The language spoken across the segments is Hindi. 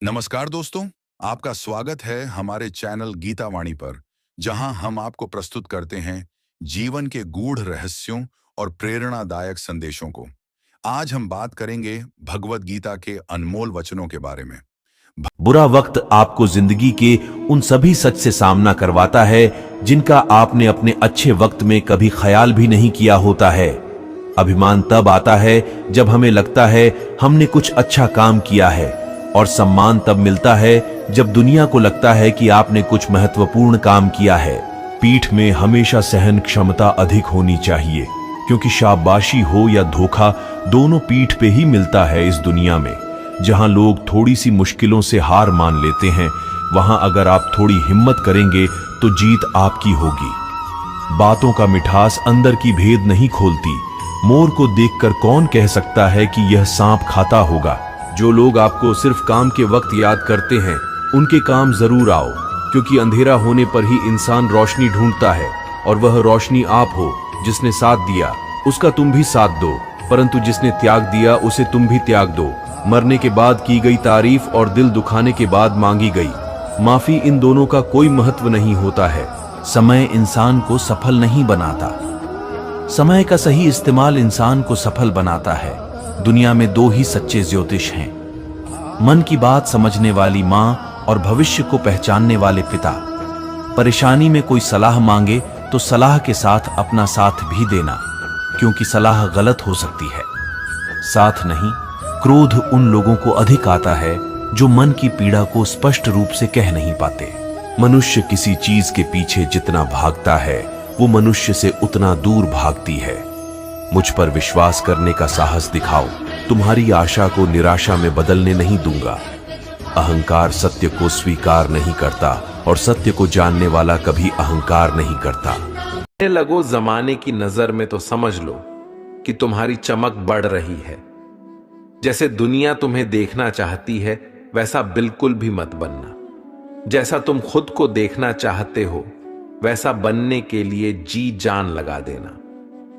नमस्कार दोस्तों, आपका स्वागत है हमारे चैनल गीता वाणी पर, जहां हम आपको प्रस्तुत करते हैं जीवन के गूढ़ रहस्यों और प्रेरणादायक संदेशों को। आज हम बात करेंगे भगवत गीता के अनमोल वचनों के बारे में। बुरा वक्त आपको जिंदगी के उन सभी सच से सामना करवाता है जिनका आपने अपने अच्छे वक्त में कभी ख्याल भी नहीं किया होता है। अभिमान तब आता है जब हमें लगता है हमने कुछ अच्छा काम किया है, और सम्मान तब मिलता है जब दुनिया को लगता है कि आपने कुछ महत्वपूर्ण काम किया है। पीठ में हमेशा सहन क्षमता अधिक होनी चाहिए, क्योंकि शाबाशी हो या धोखा, दोनों पीठ पे ही मिलता है। इस दुनिया में जहां लोग थोड़ी सी मुश्किलों से हार मान लेते हैं, वहां अगर आप थोड़ी हिम्मत करेंगे तो जीत आपकी होगी। बातों का मिठास अंदर की भेद नहीं खोलती। मोर को देखकर कौन कह सकता है कि यह सांप खाता होगा। जो लोग आपको सिर्फ काम के वक्त याद करते हैं, उनके काम जरूर आओ, क्योंकि अंधेरा होने पर ही इंसान रोशनी ढूंढता है, और वह रोशनी आप हो। जिसने साथ दिया उसका तुम भी साथ दो, परंतु जिसने त्याग दिया उसे तुम भी त्याग दो। मरने के बाद की गई तारीफ और दिल दुखाने के बाद मांगी गई माफी, इन दोनों का कोई महत्व नहीं होता है। समय इंसान को सफल नहीं बनाता, समय का सही इस्तेमाल इंसान को सफल बनाता है। दुनिया में दो ही सच्चे ज्योतिष हैं, मन की बात समझने वाली माँ और भविष्य को पहचानने वाले पिता। परेशानी में कोई सलाह मांगे तो सलाह के साथ अपना साथ भी देना, क्योंकि सलाह गलत हो सकती है, साथ नहीं। क्रोध उन लोगों को अधिक आता है जो मन की पीड़ा को स्पष्ट रूप से कह नहीं पाते। मनुष्य किसी चीज के पीछे जितना भागता है, वो मनुष्य से उतना दूर भागती है। मुझ पर विश्वास करने का साहस दिखाओ, तुम्हारी आशा को निराशा में बदलने नहीं दूंगा। अहंकार सत्य को स्वीकार नहीं करता, और सत्य को जानने वाला कभी अहंकार नहीं करता। लगो जमाने की नजर में तो समझ लो कि तुम्हारी चमक बढ़ रही है। जैसे दुनिया तुम्हें देखना चाहती है, वैसा बिल्कुल भी मत बनना। जैसा तुम खुद को देखना चाहते हो, वैसा बनने के लिए जी जान लगा देना।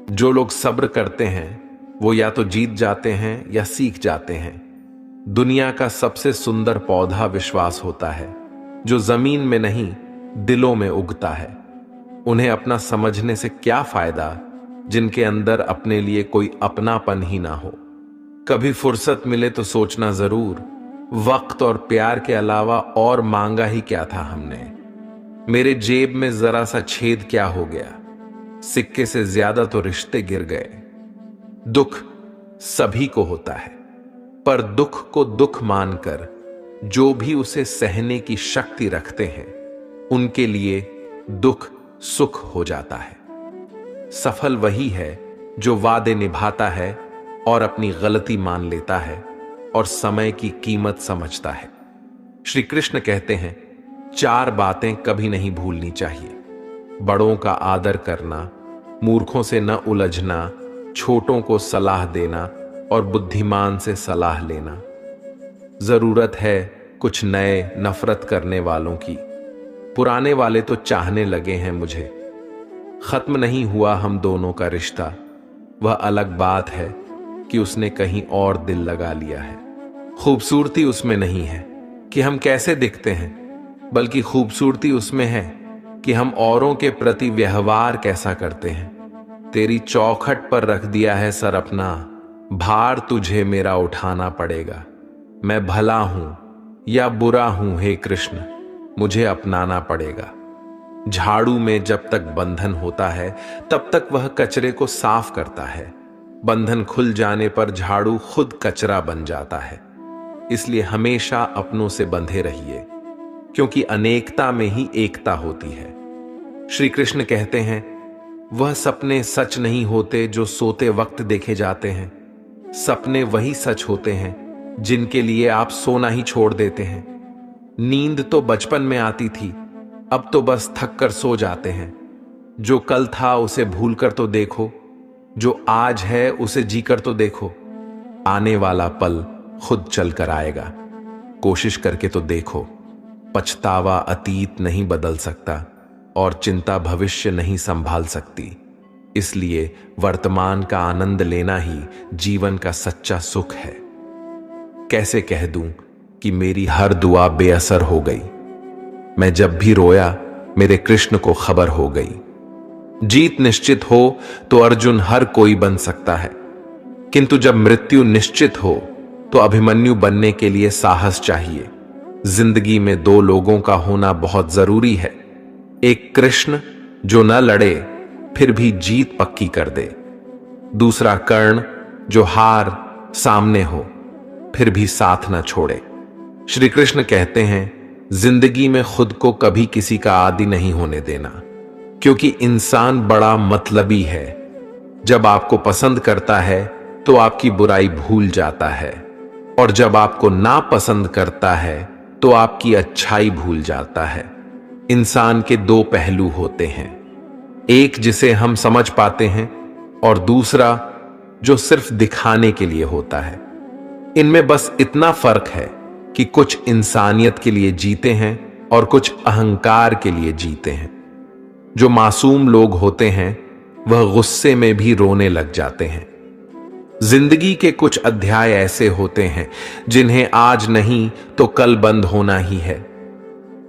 जो लोग सब्र करते हैं वो या तो जीत जाते हैं या सीख जाते हैं। दुनिया का सबसे सुंदर पौधा विश्वास होता है, जो जमीन में नहीं दिलों में उगता है। उन्हें अपना समझने से क्या फायदा जिनके अंदर अपने लिए कोई अपनापन ही ना हो। कभी फुर्सत मिले तो सोचना जरूर, वक्त और प्यार के अलावा और मांगा ही क्या था हमने। मेरे जेब में जरा सा छेद क्या हो गया, सिक्के से ज्यादा तो रिश्ते गिर गए। दुख सभी को होता है, पर दुख को दुख मानकर जो भी उसे सहने की शक्ति रखते हैं, उनके लिए दुख सुख हो जाता है। सफल वही है जो वादे निभाता है और अपनी गलती मान लेता है और समय की कीमत समझता है। श्री कृष्ण कहते हैं, 4 बातें कभी नहीं भूलनी चाहिए। बड़ों का आदर करना, मूर्खों से न उलझना, छोटों को सलाह देना और बुद्धिमान से सलाह लेना। जरूरत है कुछ नए नफरत करने वालों की, पुराने वाले तो चाहने लगे हैं मुझे। खत्म नहीं हुआ हम दोनों का रिश्ता, वह अलग बात है कि उसने कहीं और दिल लगा लिया है। खूबसूरती उसमें नहीं है कि हम कैसे दिखते हैं, बल्कि खूबसूरती उसमें है कि हम औरों के प्रति व्यवहार कैसा करते हैं। तेरी चौखट पर रख दिया है सर अपना, भार तुझे मेरा उठाना पड़ेगा। मैं भला हूं या बुरा हूं हे कृष्ण, मुझे अपनाना पड़ेगा। झाड़ू में जब तक बंधन होता है, तब तक वह कचरे को साफ करता है। बंधन खुल जाने पर झाड़ू खुद कचरा बन जाता है। इसलिए हमेशा अपनों से बंधे रहिए, क्योंकि अनेकता में ही एकता होती है। श्री कृष्ण कहते हैं, वह सपने सच नहीं होते जो सोते वक्त देखे जाते हैं। सपने वही सच होते हैं जिनके लिए आप सोना ही छोड़ देते हैं। नींद तो बचपन में आती थी, अब तो बस थक कर सो जाते हैं। जो कल था उसे भूल कर तो देखो, जो आज है उसे जीकर तो देखो। आने वाला पल खुद चल कर आएगा, कोशिश करके तो देखो। पछतावा अतीत नहीं बदल सकता और चिंता भविष्य नहीं संभाल सकती। इसलिए वर्तमान का आनंद लेना ही जीवन का सच्चा सुख है। कैसे कह दूं कि मेरी हर दुआ बेअसर हो गई। मैं जब भी रोया मेरे कृष्ण को खबर हो गई। जीत निश्चित हो तो अर्जुन हर कोई बन सकता है, किंतु जब मृत्यु निश्चित हो तो अभिमन्यु बनने के लिए साहस चाहिए। जिंदगी में दो लोगों का होना बहुत जरूरी है, एक कृष्ण जो न लड़े फिर भी जीत पक्की कर दे, दूसरा कर्ण जो हार सामने हो फिर भी साथ न छोड़े। श्री कृष्ण कहते हैं, जिंदगी में खुद को कभी किसी का आदी नहीं होने देना, क्योंकि इंसान बड़ा मतलबी है। जब आपको पसंद करता है तो आपकी बुराई भूल जाता है, और जब आपको नापसंद करता है तो आपकी अच्छाई भूल जाता है। इंसान के दो पहलू होते हैं, एक जिसे हम समझ पाते हैं और दूसरा जो सिर्फ दिखाने के लिए होता है। इनमें बस इतना फर्क है कि कुछ इंसानियत के लिए जीते हैं और कुछ अहंकार के लिए जीते हैं। जो मासूम लोग होते हैं वह गुस्से में भी रोने लग जाते हैं। जिंदगी के कुछ अध्याय ऐसे होते हैं जिन्हें आज नहीं तो कल बंद होना ही है।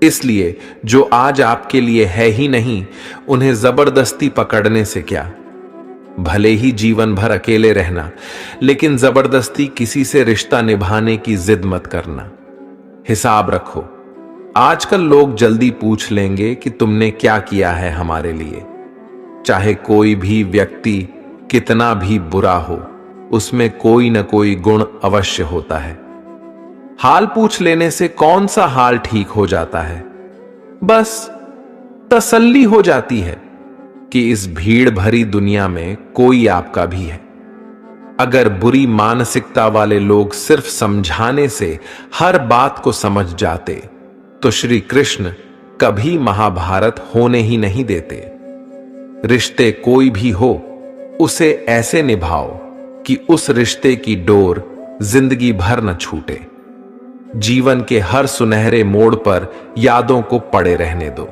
इसलिए जो आज आपके लिए है ही नहीं, उन्हें जबरदस्ती पकड़ने से क्या। भले ही जीवन भर अकेले रहना, लेकिन जबरदस्ती किसी से रिश्ता निभाने की जिद मत करना। हिसाब रखो, आजकल लोग जल्दी पूछ लेंगे कि तुमने क्या किया है हमारे लिए। चाहे कोई भी व्यक्ति कितना भी बुरा हो, उसमें कोई न कोई गुण अवश्य होता है। हाल पूछ लेने से कौन सा हाल ठीक हो जाता है, बस तसल्ली हो जाती है कि इस भीड़ भरी दुनिया में कोई आपका भी है। अगर बुरी मानसिकता वाले लोग सिर्फ समझाने से हर बात को समझ जाते तो श्री कृष्ण कभी महाभारत होने ही नहीं देते। रिश्ते कोई भी हो, उसे ऐसे निभाओ कि उस रिश्ते की डोर जिंदगी भर न छूटे। जीवन के हर सुनहरे मोड़ पर यादों को पड़े रहने दो,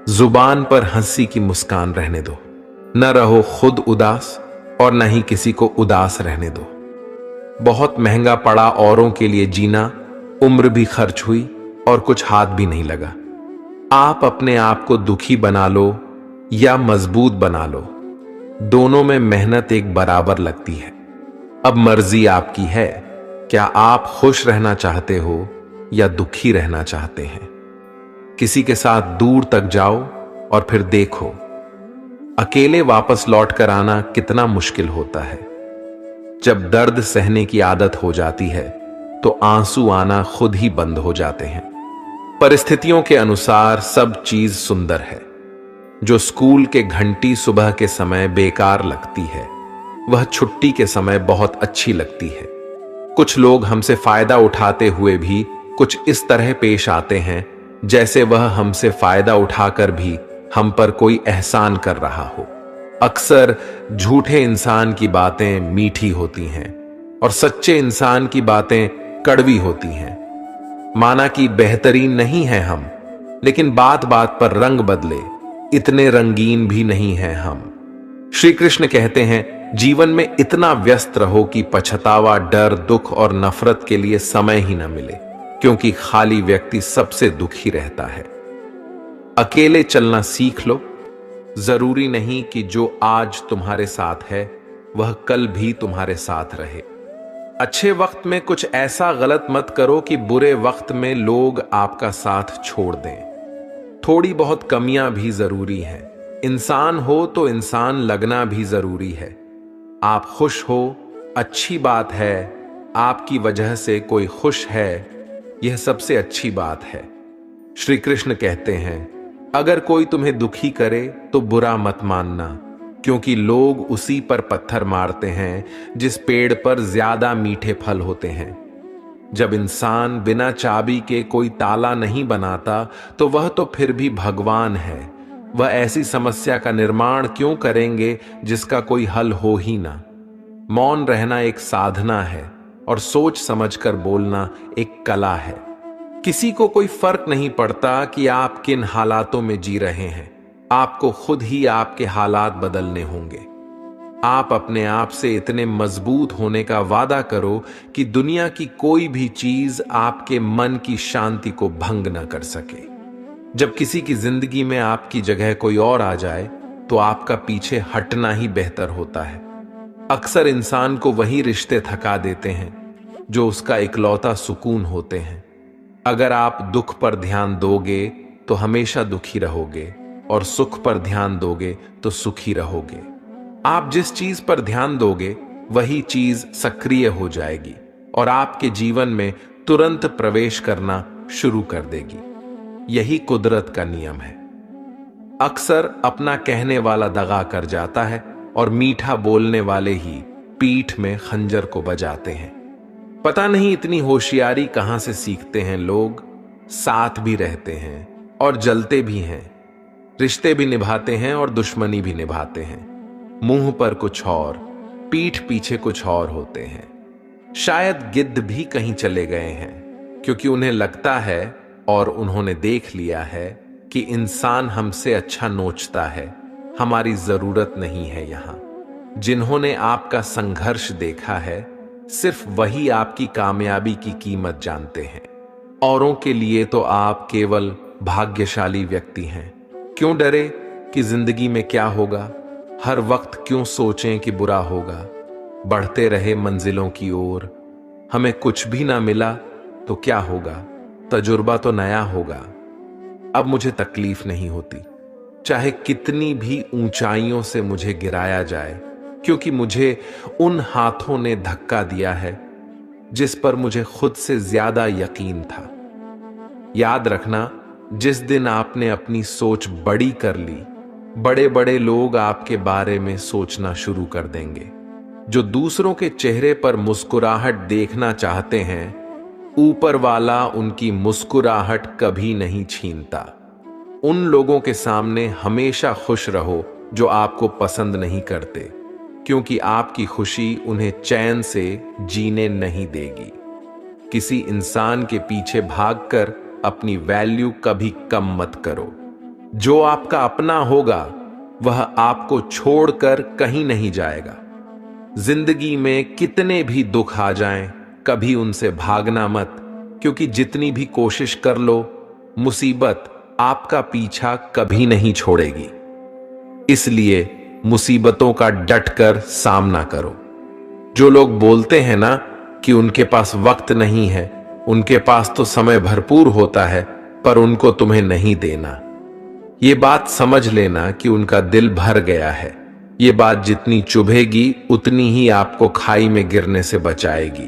जुबान पर हंसी की मुस्कान रहने दो। न रहो खुद उदास और न ही किसी को उदास रहने दो। बहुत महंगा पड़ा औरों के लिए जीना, उम्र भी खर्च हुई और कुछ हाथ भी नहीं लगा। आप अपने आप को दुखी बना लो या मजबूत बना लो, दोनों में मेहनत एक बराबर लगती है। अब मर्जी आपकी है, क्या आप खुश रहना चाहते हो या दुखी रहना चाहते हैं। किसी के साथ दूर तक जाओ और फिर देखो, अकेले वापस लौट कर आना कितना मुश्किल होता है। जब दर्द सहने की आदत हो जाती है तो आंसू आना खुद ही बंद हो जाते हैं। परिस्थितियों के अनुसार सब चीज सुंदर है। जो स्कूल के घंटी सुबह के समय बेकार लगती है, वह छुट्टी के समय बहुत अच्छी लगती है। कुछ लोग हमसे फायदा उठाते हुए भी कुछ इस तरह पेश आते हैं जैसे वह हमसे फायदा उठाकर भी हम पर कोई एहसान कर रहा हो। अक्सर झूठे इंसान की बातें मीठी होती हैं और सच्चे इंसान की बातें कड़वी होती हैं। माना कि बेहतरीन नहीं है हम, लेकिन बात बात पर रंग बदले इतने रंगीन भी नहीं हैं हम। श्री कृष्ण कहते हैं, जीवन में इतना व्यस्त रहो कि पछतावा, डर, दुख और नफरत के लिए समय ही न मिले, क्योंकि खाली व्यक्ति सबसे दुखी रहता है। अकेले चलना सीख लो। जरूरी नहीं कि जो आज तुम्हारे साथ है वह कल भी तुम्हारे साथ रहे। अच्छे वक्त में कुछ ऐसा गलत मत करो कि बुरे वक्त में लोग आपका साथ छोड़ दें। थोड़ी बहुत कमियां भी जरूरी हैं। इंसान हो तो इंसान लगना भी जरूरी है। आप खुश हो, अच्छी बात है। आपकी वजह से कोई खुश है, यह सबसे अच्छी बात है। श्री कृष्ण कहते हैं, अगर कोई तुम्हें दुखी करे तो बुरा मत मानना, क्योंकि लोग उसी पर पत्थर मारते हैं जिस पेड़ पर ज्यादा मीठे फल होते हैं। जब इंसान बिना चाबी के कोई ताला नहीं बनाता तो वह तो फिर भी भगवान है। वह ऐसी समस्या का निर्माण क्यों करेंगे जिसका कोई हल हो ही ना। मौन रहना एक साधना है और सोच समझकर बोलना एक कला है। किसी को कोई फर्क नहीं पड़ता कि आप किन हालातों में जी रहे हैं। आपको खुद ही आपके हालात बदलने होंगे। आप अपने आप से इतने मजबूत होने का वादा करो कि दुनिया की कोई भी चीज आपके मन की शांति को भंग न कर सके। जब किसी की जिंदगी में आपकी जगह कोई और आ जाए तो आपका पीछे हटना ही बेहतर होता है। अक्सर इंसान को वही रिश्ते थका देते हैं जो उसका इकलौता सुकून होते हैं। अगर आप दुख पर ध्यान दोगे तो हमेशा दुखी रहोगे और सुख पर ध्यान दोगे तो सुखी रहोगे। आप जिस चीज पर ध्यान दोगे वही चीज सक्रिय हो जाएगी और आपके जीवन में तुरंत प्रवेश करना शुरू कर देगी। यही कुदरत का नियम है। अक्सर अपना कहने वाला दगा कर जाता है और मीठा बोलने वाले ही पीठ में खंजर को बजाते हैं। पता नहीं इतनी होशियारी कहां से सीखते हैं लोग। साथ भी रहते हैं और जलते भी हैं, रिश्ते भी निभाते हैं और दुश्मनी भी निभाते हैं। मुंह पर कुछ और, पीठ पीछे कुछ और होते हैं। शायद गिद्ध भी कहीं चले गए हैं क्योंकि उन्हें लगता है और उन्होंने देख लिया है कि इंसान हमसे अच्छा नोचता है, हमारी जरूरत नहीं है यहां। जिन्होंने आपका संघर्ष देखा है सिर्फ वही आपकी कामयाबी की कीमत जानते हैं। औरों के लिए तो आप केवल भाग्यशाली व्यक्ति हैं। क्यों डरे कि जिंदगी में क्या होगा? हर वक्त क्यों सोचें कि बुरा होगा? बढ़ते रहे मंजिलों की ओर। हमें कुछ भी ना मिला तो क्या होगा? तजुर्बा तो नया होगा। अब मुझे तकलीफ नहीं होती, चाहे कितनी भी ऊंचाइयों से मुझे गिराया जाए, क्योंकि मुझे उन हाथों ने धक्का दिया है जिस पर मुझे खुद से ज्यादा यकीन था। याद रखना, जिस दिन आपने अपनी सोच बड़ी कर ली, बड़े बड़े लोग आपके बारे में सोचना शुरू कर देंगे। जो दूसरों के चेहरे पर मुस्कुराहट देखना चाहते हैं, ऊपर वाला उनकी मुस्कुराहट कभी नहीं छीनता। उन लोगों के सामने हमेशा खुश रहो जो आपको पसंद नहीं करते, क्योंकि आपकी खुशी उन्हें चैन से जीने नहीं देगी। किसी इंसान के पीछे भागकर अपनी वैल्यू कभी कम मत करो। जो आपका अपना होगा वह आपको छोड़कर कहीं नहीं जाएगा। जिंदगी में कितने भी दुख आ जाएं, कभी उनसे भागना मत, क्योंकि जितनी भी कोशिश कर लो, मुसीबत आपका पीछा कभी नहीं छोड़ेगी। इसलिए मुसीबतों का डटकर सामना करो। जो लोग बोलते हैं ना कि उनके पास वक्त नहीं है, उनके पास तो समय भरपूर होता है पर उनको तुम्हें नहीं देना। ये बात समझ लेना कि उनका दिल भर गया है। ये बात जितनी चुभेगी उतनी ही आपको खाई में गिरने से बचाएगी।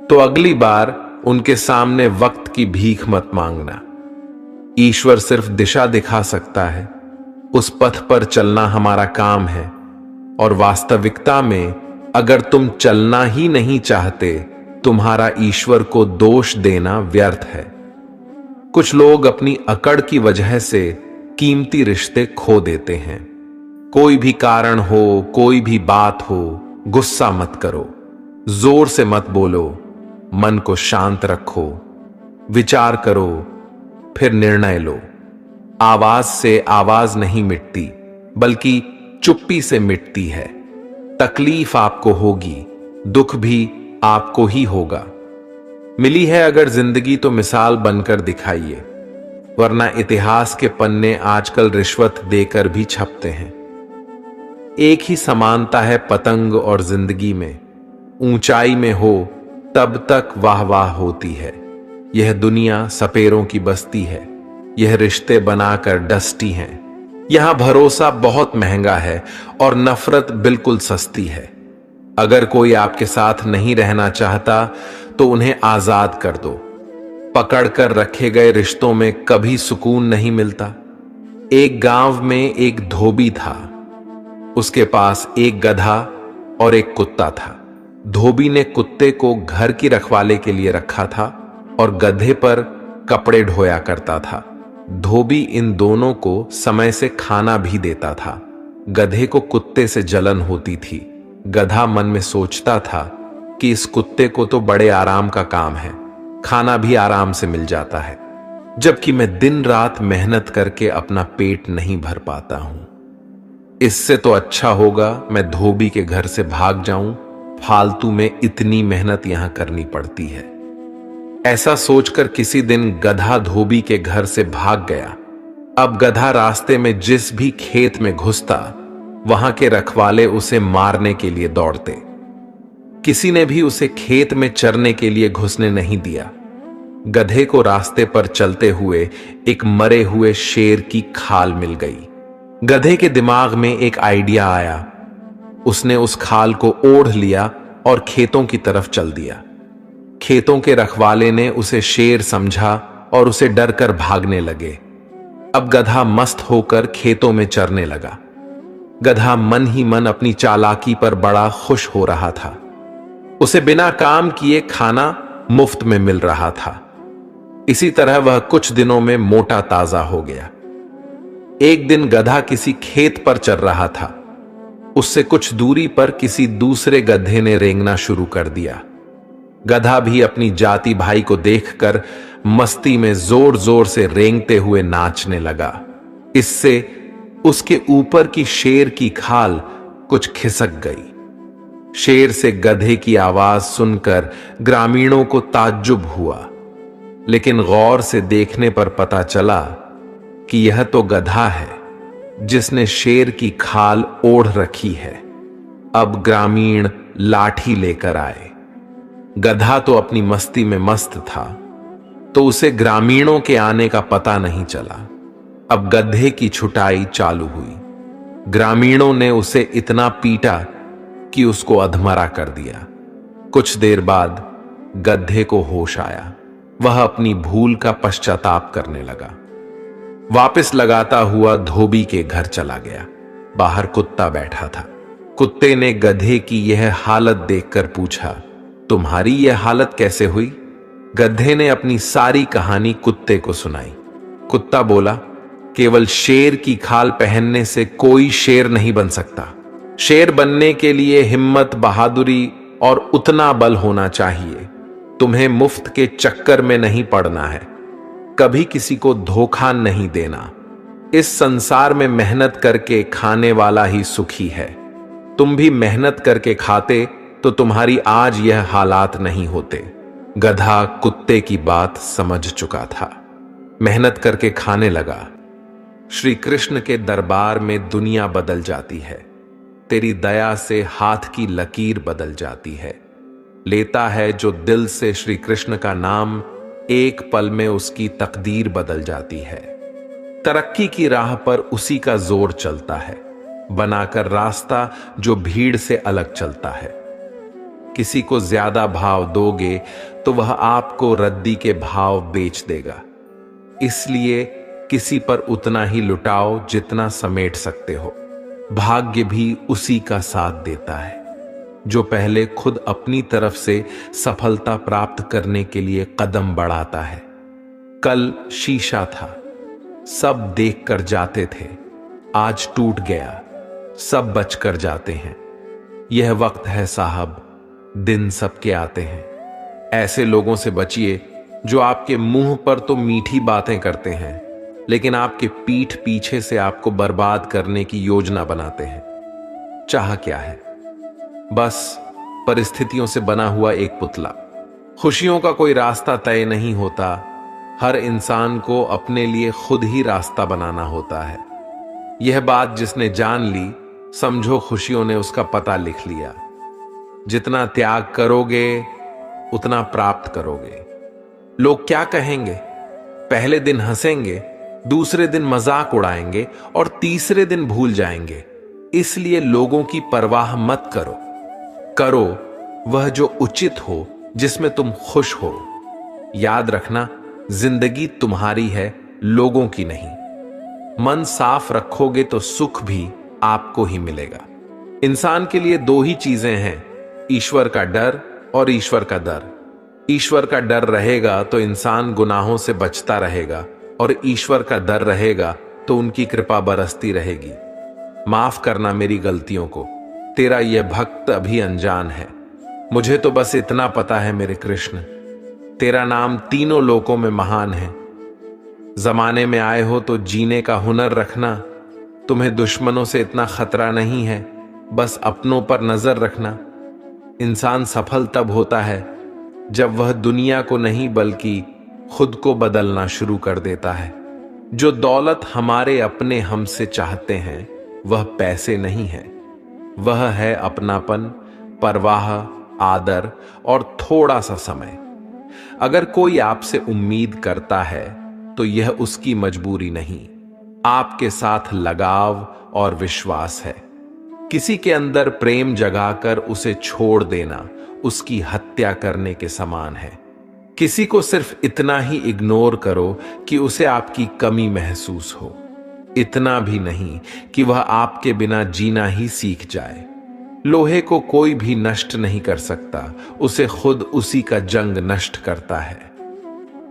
तो अगली बार उनके सामने वक्त की भीख मत मांगना। ईश्वर सिर्फ दिशा दिखा सकता है, उस पथ पर चलना हमारा काम है। और वास्तविकता में अगर तुम चलना ही नहीं चाहते, तुम्हारा ईश्वर को दोष देना व्यर्थ है। कुछ लोग अपनी अकड़ की वजह से कीमती रिश्ते खो देते हैं। कोई भी कारण हो, कोई भी बात हो, गुस्सा मत करो, जोर से मत बोलो, मन को शांत रखो, विचार करो, फिर निर्णय लो। आवाज से आवाज नहीं मिटती, बल्कि चुप्पी से मिटती है। तकलीफ आपको होगी, दुख भी आपको ही होगा। मिली है अगर जिंदगी तो मिसाल बनकर दिखाइए, वरना इतिहास के पन्ने आजकल रिश्वत देकर भी छपते हैं। एक ही समानता है पतंग और जिंदगी में, ऊंचाई में हो तब तक वाह वाह होती है। यह दुनिया सपेरों की बस्ती है, यह रिश्ते बनाकर डसती हैं। यहां भरोसा बहुत महंगा है और नफरत बिल्कुल सस्ती है। अगर कोई आपके साथ नहीं रहना चाहता तो उन्हें आजाद कर दो। पकड़कर रखे गए रिश्तों में कभी सुकून नहीं मिलता। एक गांव में एक धोबी था, उसके पास एक गधा और एक कुत्ता था। धोबी ने कुत्ते को घर की रखवाले के लिए रखा था और गधे पर कपड़े ढोया करता था। धोबी इन दोनों को समय से खाना भी देता था। गधे को कुत्ते से जलन होती थी। गधा मन में सोचता था कि इस कुत्ते को तो बड़े आराम का काम है, खाना भी आराम से मिल जाता है, जबकि मैं दिन रात मेहनत करके अपना पेट नहीं भर पाता हूं। इससे तो अच्छा होगा मैं धोबी के घर से भाग जाऊं, फालतू में इतनी मेहनत यहां करनी पड़ती है। ऐसा सोचकर किसी दिन गधा धोबी के घर से भाग गया। अब गधा रास्ते में जिस भी खेत में घुसता, वहां के रखवाले उसे मारने के लिए दौड़ते। किसी ने भी उसे खेत में चरने के लिए घुसने नहीं दिया। गधे को रास्ते पर चलते हुए एक मरे हुए शेर की खाल मिल गई। गधे के दिमाग में एक आइडिया आया। उसने उस खाल को ओढ़ लिया और खेतों की तरफ चल दिया। खेतों के रखवाले ने उसे शेर समझा और उसे डर कर भागने लगे। अब गधा मस्त होकर खेतों में चरने लगा। गधा मन ही मन अपनी चालाकी पर बड़ा खुश हो रहा था। उसे बिना काम किए खाना मुफ्त में मिल रहा था। इसी तरह वह कुछ दिनों में मोटा ताजा हो गया। एक दिन गधा किसी खेत पर चल रहा था। उससे कुछ दूरी पर किसी दूसरे गधे ने रेंगना शुरू कर दिया। गधा भी अपनी जाति भाई को देखकर मस्ती में जोर जोर से रेंगते हुए नाचने लगा। इससे उसके ऊपर की शेर की खाल कुछ खिसक गई। शेर से गधे की आवाज सुनकर ग्रामीणों को ताज्जुब हुआ, लेकिन गौर से देखने पर पता चला कि यह तो गधा है जिसने शेर की खाल ओढ़ रखी है। अब ग्रामीण लाठी लेकर आए। गधा तो अपनी मस्ती में मस्त था, तो उसे ग्रामीणों के आने का पता नहीं चला। अब गधे की छुटाई चालू हुई। ग्रामीणों ने उसे इतना पीटा कि उसको अधमरा कर दिया। कुछ देर बाद गधे को होश आया। वह अपनी भूल का पश्चाताप करने लगा। वापस लगाता हुआ धोबी के घर चला गया। बाहर कुत्ता बैठा था। कुत्ते ने गधे की यह हालत देखकर पूछा, तुम्हारी यह हालत कैसे हुई? गधे ने अपनी सारी कहानी कुत्ते को सुनाई। कुत्ता बोला, केवल शेर की खाल पहनने से कोई शेर नहीं बन सकता। शेर बनने के लिए हिम्मत, बहादुरी और उतना बल होना चाहिए। तुम्हें मुफ्त के चक्कर में नहीं पड़ना है। कभी किसी को धोखा नहीं देना। इस संसार में मेहनत करके खाने वाला ही सुखी है। तुम भी मेहनत करके खाते तो तुम्हारी आज यह हालात नहीं होते। गधा कुत्ते की बात समझ चुका था। मेहनत करके खाने लगा। श्री कृष्ण के दरबार में दुनिया बदल जाती है। तेरी दया से हाथ की लकीर बदल जाती है। लेता है जो दिल से श्री कृष्ण का नाम, एक पल में उसकी तकदीर बदल जाती है। तरक्की की राह पर उसी का जोर चलता है, बनाकर रास्ता जो भीड़ से अलग चलता है। किसी को ज्यादा भाव दोगे तो वह आपको रद्दी के भाव बेच देगा। इसलिए किसी पर उतना ही लुटाओ जितना समेट सकते हो। भाग्य भी उसी का साथ देता है जो पहले खुद अपनी तरफ से सफलता प्राप्त करने के लिए कदम बढ़ाता है। कल शीशा था, सब देख कर जाते थे, आज टूट गया, सब बच कर जाते हैं। यह वक्त है साहब, दिन सबके आते हैं। ऐसे लोगों से बचिए जो आपके मुंह पर तो मीठी बातें करते हैं, लेकिन आपके पीठ पीछे से आपको बर्बाद करने की योजना बनाते हैं। चाह क्या है? बस परिस्थितियों से बना हुआ एक पुतला। खुशियों का कोई रास्ता तय नहीं होता। हर इंसान को अपने लिए खुद ही रास्ता बनाना होता है। यह बात जिसने जान ली, समझो खुशियों ने उसका पता लिख लिया। जितना त्याग करोगे उतना प्राप्त करोगे। लोग क्या कहेंगे? पहले दिन हंसेंगे, दूसरे दिन मजाक उड़ाएंगे और तीसरे दिन भूल जाएंगे। इसलिए लोगों की परवाह मत करो। करो वह जो उचित हो, जिसमें तुम खुश हो। याद रखना, जिंदगी तुम्हारी है, लोगों की नहीं। मन साफ रखोगे तो सुख भी आपको ही मिलेगा। इंसान के लिए दो ही चीजें हैं, ईश्वर का डर और ईश्वर का दर। ईश्वर का डर रहेगा तो इंसान गुनाहों से बचता रहेगा, और ईश्वर का डर रहेगा तो उनकी कृपा बरसती रहेगी। माफ करना मेरी गलतियों को, तेरा यह भक्त अभी अनजान है। मुझे तो बस इतना पता है मेरे कृष्ण, तेरा नाम तीनों लोकों में महान है। जमाने में आए हो तो जीने का हुनर रखना, तुम्हें दुश्मनों से इतना खतरा नहीं है, बस अपनों पर नजर रखना। इंसान सफल तब होता है जब वह दुनिया को नहीं बल्कि खुद को बदलना शुरू कर देता है। जो दौलत हमारे अपने हमसे चाहते हैं वह पैसे नहीं है, वह है अपनापन, परवाह, आदर और थोड़ा सा समय। अगर कोई आपसे उम्मीद करता है तो यह उसकी मजबूरी नहीं, आपके साथ लगाव और विश्वास है। किसी के अंदर प्रेम जगाकर उसे छोड़ देना उसकी हत्या करने के समान है। किसी को सिर्फ इतना ही इग्नोर करो कि उसे आपकी कमी महसूस हो, इतना भी नहीं कि वह आपके बिना जीना ही सीख जाए। लोहे को कोई भी नष्ट नहीं कर सकता, उसे खुद उसी का जंग नष्ट करता है।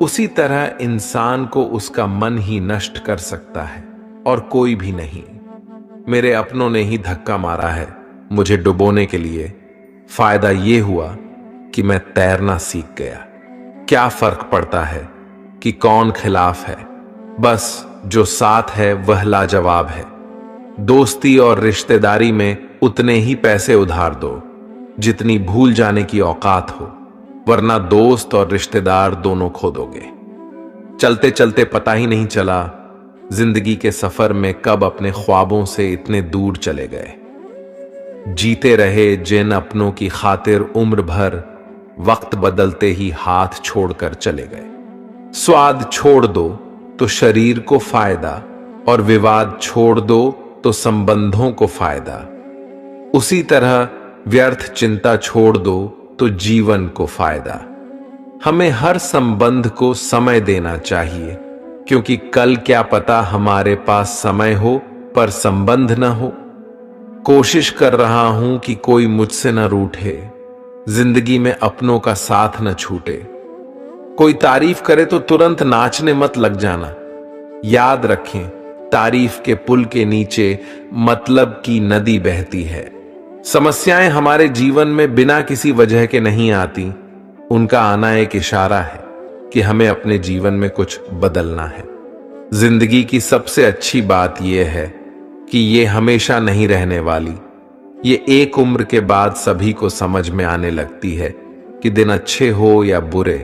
उसी तरह इंसान को उसका मन ही नष्ट कर सकता है और कोई भी नहीं। मेरे अपनों ने ही धक्का मारा है मुझे डुबोने के लिए। फायदा ये हुआ कि मैं तैरना सीख गया। क्या फर्क पड़ता है कि कौन खिलाफ है, बस जो साथ है वह लाजवाब है। दोस्ती और रिश्तेदारी में उतने ही पैसे उधार दो जितनी भूल जाने की औकात हो, वरना दोस्त और रिश्तेदार दोनों खो दोगे। चलते चलते पता ही नहीं चला जिंदगी के सफर में कब अपने ख्वाबों से इतने दूर चले गए। जीते रहे जिन अपनों की खातिर उम्र भर, वक्त बदलते ही हाथ छोड़कर चले गए। स्वाद छोड़ दो तो शरीर को फायदा, और विवाद छोड़ दो तो संबंधों को फायदा। उसी तरह व्यर्थ चिंता छोड़ दो तो जीवन को फायदा। हमें हर संबंध को समय देना चाहिए, क्योंकि कल क्या पता हमारे पास समय हो पर संबंध न हो। कोशिश कर रहा हूं कि कोई मुझसे न रूठे, जिंदगी में अपनों का साथ न छूटे। कोई तारीफ करे तो तुरंत नाचने मत लग जाना। याद रखें, तारीफ के पुल के नीचे मतलब की नदी बहती है। समस्याएं हमारे जीवन में बिना किसी वजह के नहीं आती, उनका आना एक इशारा है कि हमें अपने जीवन में कुछ बदलना है। जिंदगी की सबसे अच्छी बात यह है कि ये हमेशा नहीं रहने वाली। ये एक उम्र के बाद सभी को समझ में आने लगती है कि दिन अच्छे हो या बुरे,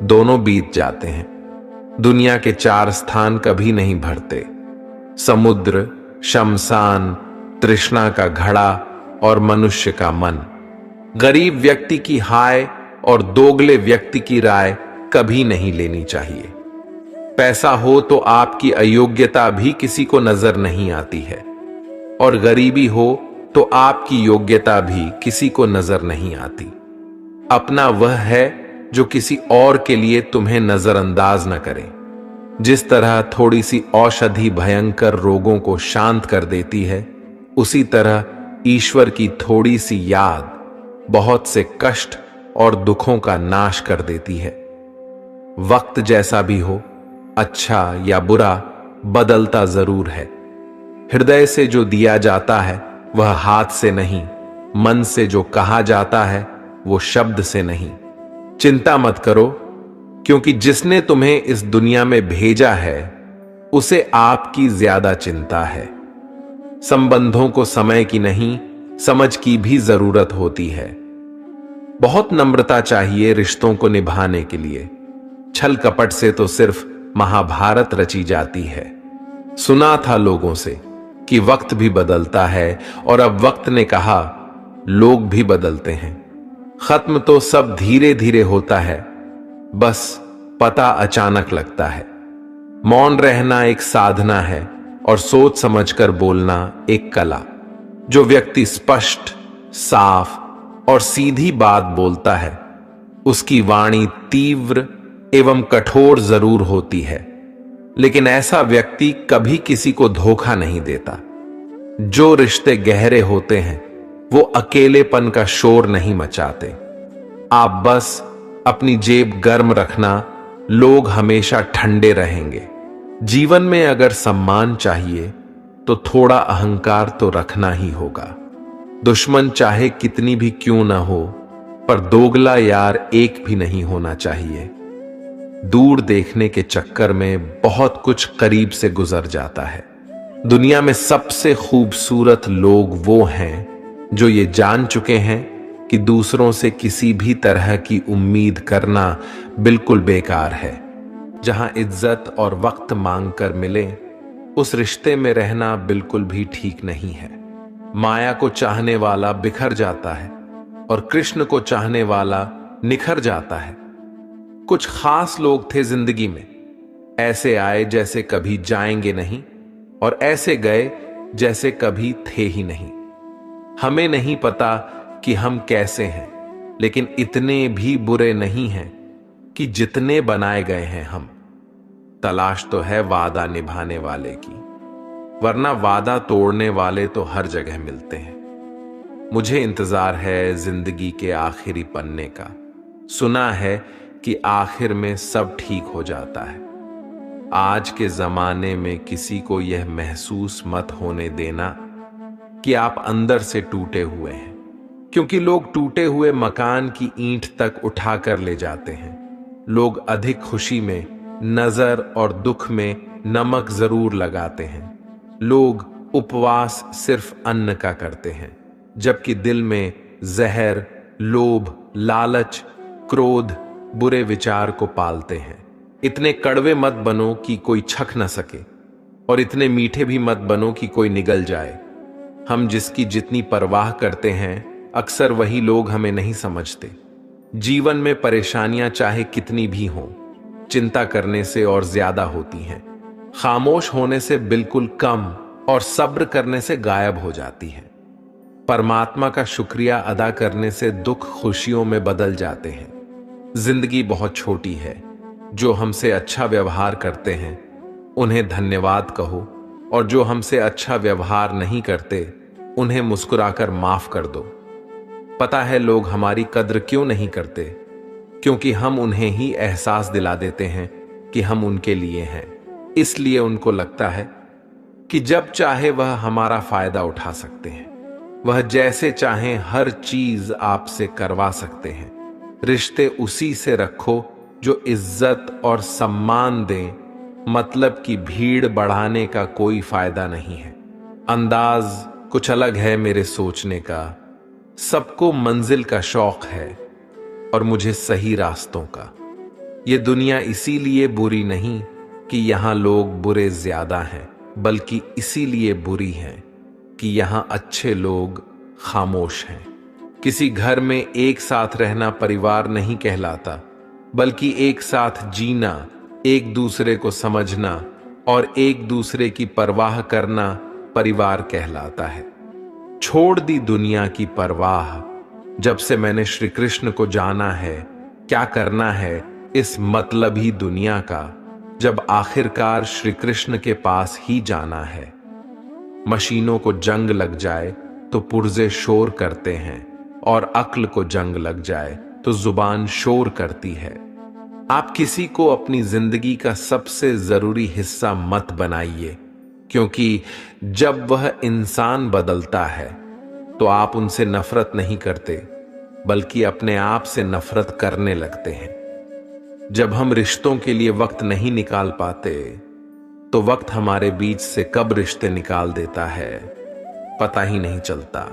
दोनों बीत जाते हैं। दुनिया के 4 स्थान कभी नहीं भरते: समुद्र, शमशान, तृष्णा का घड़ा और मनुष्य का मन। गरीब व्यक्ति की हाय और दोगले व्यक्ति की राय कभी नहीं लेनी चाहिए। पैसा हो तो आपकी अयोग्यता भी किसी को नजर नहीं आती है, और गरीबी हो तो आपकी योग्यता भी किसी को नजर नहीं आती। अपना वह है जो किसी और के लिए तुम्हें नजरअंदाज न करे। जिस तरह थोड़ी सी औषधि भयंकर रोगों को शांत कर देती है, उसी तरह ईश्वर की थोड़ी सी याद बहुत से कष्ट और दुखों का नाश कर देती है। वक्त जैसा भी हो, अच्छा या बुरा, बदलता जरूर है। हृदय से जो दिया जाता है वह हाथ से नहीं, मन से जो कहा जाता है वो शब्द से नहीं। चिंता मत करो, क्योंकि जिसने तुम्हें इस दुनिया में भेजा है उसे आपकी ज्यादा चिंता है। संबंधों को समय की नहीं, समझ की भी जरूरत होती है। बहुत नम्रता चाहिए रिश्तों को निभाने के लिए। छल कपट से तो सिर्फ महाभारत रची जाती है। सुना था लोगों से कि वक्त भी बदलता है, और अब वक्त ने कहा लोग भी बदलते हैं। खत्म तो सब धीरे धीरे होता है, बस पता अचानक लगता है। मौन रहना एक साधना है, और सोच समझकर बोलना एक कला। जो व्यक्ति स्पष्ट, साफ और सीधी बात बोलता है, उसकी वाणी तीव्र एवं कठोर जरूर होती है, लेकिन ऐसा व्यक्ति कभी किसी को धोखा नहीं देता। जो रिश्ते गहरे होते हैं वो अकेलेपन का शोर नहीं मचाते। आप बस अपनी जेब गर्म रखना, लोग हमेशा ठंडे रहेंगे। जीवन में अगर सम्मान चाहिए तो थोड़ा अहंकार तो रखना ही होगा। दुश्मन चाहे कितनी भी क्यों ना हो, पर दोगला यार एक भी नहीं होना चाहिए। दूर देखने के चक्कर में बहुत कुछ करीब से गुजर जाता है। दुनिया में सबसे खूबसूरत लोग वो हैं जो ये जान चुके हैं कि दूसरों से किसी भी तरह की उम्मीद करना बिल्कुल बेकार है। जहां इज्जत और वक्त मांग कर मिले, उस रिश्ते में रहना बिल्कुल भी ठीक नहीं है। माया को चाहने वाला बिखर जाता है और कृष्ण को चाहने वाला निखर जाता है। कुछ खास लोग थे जिंदगी में, ऐसे आए जैसे कभी जाएंगे नहीं और ऐसे गए जैसे कभी थे ही नहीं। हमें नहीं पता कि हम कैसे हैं, लेकिन इतने भी बुरे नहीं हैं कि जितने बनाए गए हैं हम। तलाश तो है वादा निभाने वाले की, वरना वादा तोड़ने वाले तो हर जगह मिलते हैं। मुझे इंतजार है जिंदगी के आखिरी पन्ने का। सुना है कि आखिर में सब ठीक हो जाता है। आज के जमाने में किसी को यह महसूस मत होने देना कि आप अंदर से टूटे हुए हैं, क्योंकि लोग टूटे हुए मकान की ईंट तक उठा कर ले जाते हैं। लोग अधिक खुशी में नजर और दुख में नमक जरूर लगाते हैं। लोग उपवास सिर्फ अन्न का करते हैं, जबकि दिल में जहर, लोभ, लालच, क्रोध, बुरे विचार को पालते हैं। इतने कड़वे मत बनो कि कोई छक न सके, और इतने मीठे भी मत बनो कि कोई निगल जाए। हम जिसकी जितनी परवाह करते हैं, अक्सर वही लोग हमें नहीं समझते। जीवन में परेशानियां चाहे कितनी भी हों, चिंता करने से और ज्यादा होती हैं। खामोश होने से बिल्कुल कम और सब्र करने से गायब हो जाती हैं। परमात्मा का शुक्रिया अदा करने से दुख खुशियों में बदल जाते हैं। जिंदगी बहुत छोटी है। जो हमसे अच्छा व्यवहार करते हैं उन्हें धन्यवाद कहो, और जो हमसे अच्छा व्यवहार नहीं करते उन्हें मुस्कुराकर माफ कर दो। पता है लोग हमारी कद्र क्यों नहीं करते? क्योंकि हम उन्हें ही एहसास दिला देते हैं कि हम उनके लिए हैं। इसलिए उनको लगता है कि जब चाहे वह हमारा फायदा उठा सकते हैं। वह जैसे चाहें हर चीज आपसे करवा सकते हैं। रिश्ते उसी से रखो जो इज्जत और सम्मान दें, मतलब कि भीड़ बढ़ाने का कोई फायदा नहीं है। अंदाज कुछ अलग है मेरे सोचने का। सबको मंजिल का शौक है और मुझे सही रास्तों का। ये दुनिया इसीलिए बुरी नहीं कि यहां लोग बुरे ज्यादा हैं, बल्कि इसीलिए बुरी है कि यहां अच्छे लोग खामोश हैं। किसी घर में एक साथ रहना परिवार नहीं कहलाता, बल्कि एक साथ जीना, एक दूसरे को समझना और एक दूसरे की परवाह करना परिवार कहलाता है। छोड़ दी दुनिया की परवाह, जब से मैंने श्री कृष्ण को जाना है। क्या करना है इस मतलबी दुनिया का, जब आखिरकार श्री कृष्ण के पास ही जाना है। मशीनों को जंग लग जाए तो पुर्जे शोर करते हैं, और अक्ल को जंग लग जाए तो जुबान शोर करती है। आप किसी को अपनी जिंदगी का सबसे जरूरी हिस्सा मत बनाइए, क्योंकि जब वह इंसान बदलता है तो आप उनसे नफरत नहीं करते, बल्कि अपने आप से नफरत करने लगते हैं। जब हम रिश्तों के लिए वक्त नहीं निकाल पाते, तो वक्त हमारे बीच से कब रिश्ते निकाल देता है पता ही नहीं चलता।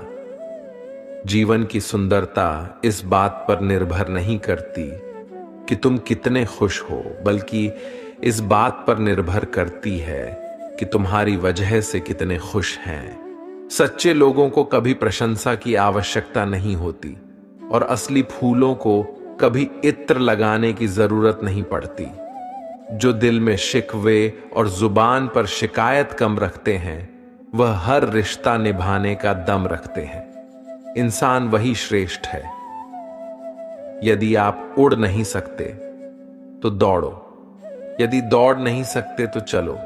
जीवन की सुंदरता इस बात पर निर्भर नहीं करती कि तुम कितने खुश हो, बल्कि इस बात पर निर्भर करती है कि तुम्हारी वजह से कितने खुश हैं। सच्चे लोगों को कभी प्रशंसा की आवश्यकता नहीं होती, और असली फूलों को कभी इत्र लगाने की जरूरत नहीं पड़ती। जो दिल में शिकवे और जुबान पर शिकायत कम रखते हैं, वह हर रिश्ता निभाने का दम रखते हैं। इंसान वही श्रेष्ठ है। यदि आप उड़ नहीं सकते तो दौड़ो, यदि दौड़ नहीं सकते तो चलो,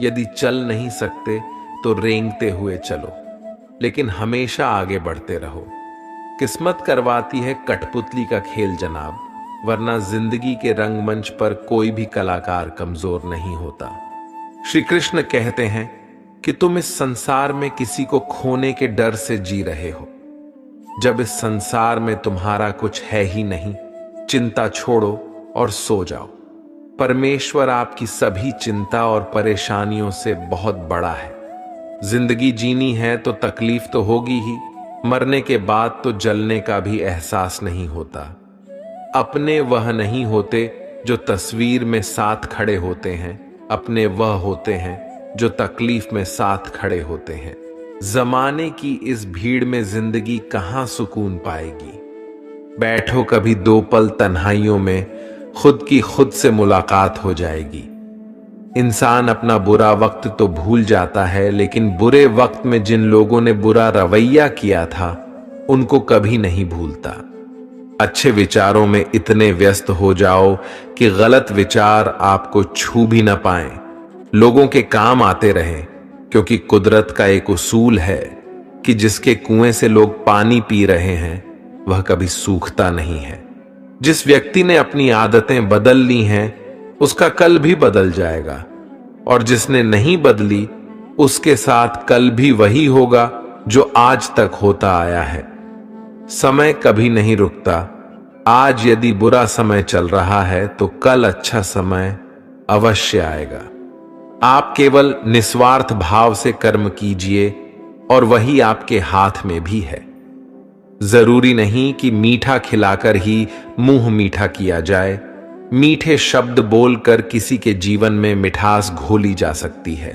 यदि चल नहीं सकते तो रेंगते हुए चलो, लेकिन हमेशा आगे बढ़ते रहो। किस्मत करवाती है कठपुतली का खेल जनाब, वरना जिंदगी के रंगमंच पर कोई भी कलाकार कमजोर नहीं होता। श्री कृष्ण कहते हैं कि तुम इस संसार में किसी को खोने के डर से जी रहे हो। जब इस संसार में तुम्हारा कुछ है ही नहीं, चिंता छोड़ो और सो जाओ। परमेश्वर आपकी सभी चिंता और परेशानियों से बहुत बड़ा है। जिंदगी जीनी है तो तकलीफ तो होगी ही, मरने के बाद तो जलने का भी एहसास नहीं होता। अपने वह नहीं होते जो तस्वीर में साथ खड़े होते हैं, अपने वह होते हैं जो तकलीफ में साथ खड़े होते हैं। जमाने की इस भीड़ में जिंदगी कहां सुकून पाएगी। बैठो कभी दो पल तन्हाइयों में, खुद की खुद से मुलाकात हो जाएगी। इंसान अपना बुरा वक्त तो भूल जाता है, लेकिन बुरे वक्त में जिन लोगों ने बुरा रवैया किया था उनको कभी नहीं भूलता। अच्छे विचारों में इतने व्यस्त हो जाओ कि गलत विचार आपको छू भी न पाए, लोगों के काम आते रहें, क्योंकि कुदरत का एक उसूल है कि जिसके कुएं से लोग पानी पी रहे हैं वह कभी सूखता नहीं है। जिस व्यक्ति ने अपनी आदतें बदल ली हैं उसका कल भी बदल जाएगा, और जिसने नहीं बदली उसके साथ कल भी वही होगा जो आज तक होता आया है। समय कभी नहीं रुकता। आज यदि बुरा समय चल रहा है तो कल अच्छा समय अवश्य आएगा। आप केवल निस्वार्थ भाव से कर्म कीजिए और वही आपके हाथ में भी है। जरूरी नहीं कि मीठा खिलाकर ही मुंह मीठा किया जाए। मीठे शब्द बोलकर किसी के जीवन में मिठास घोली जा सकती है।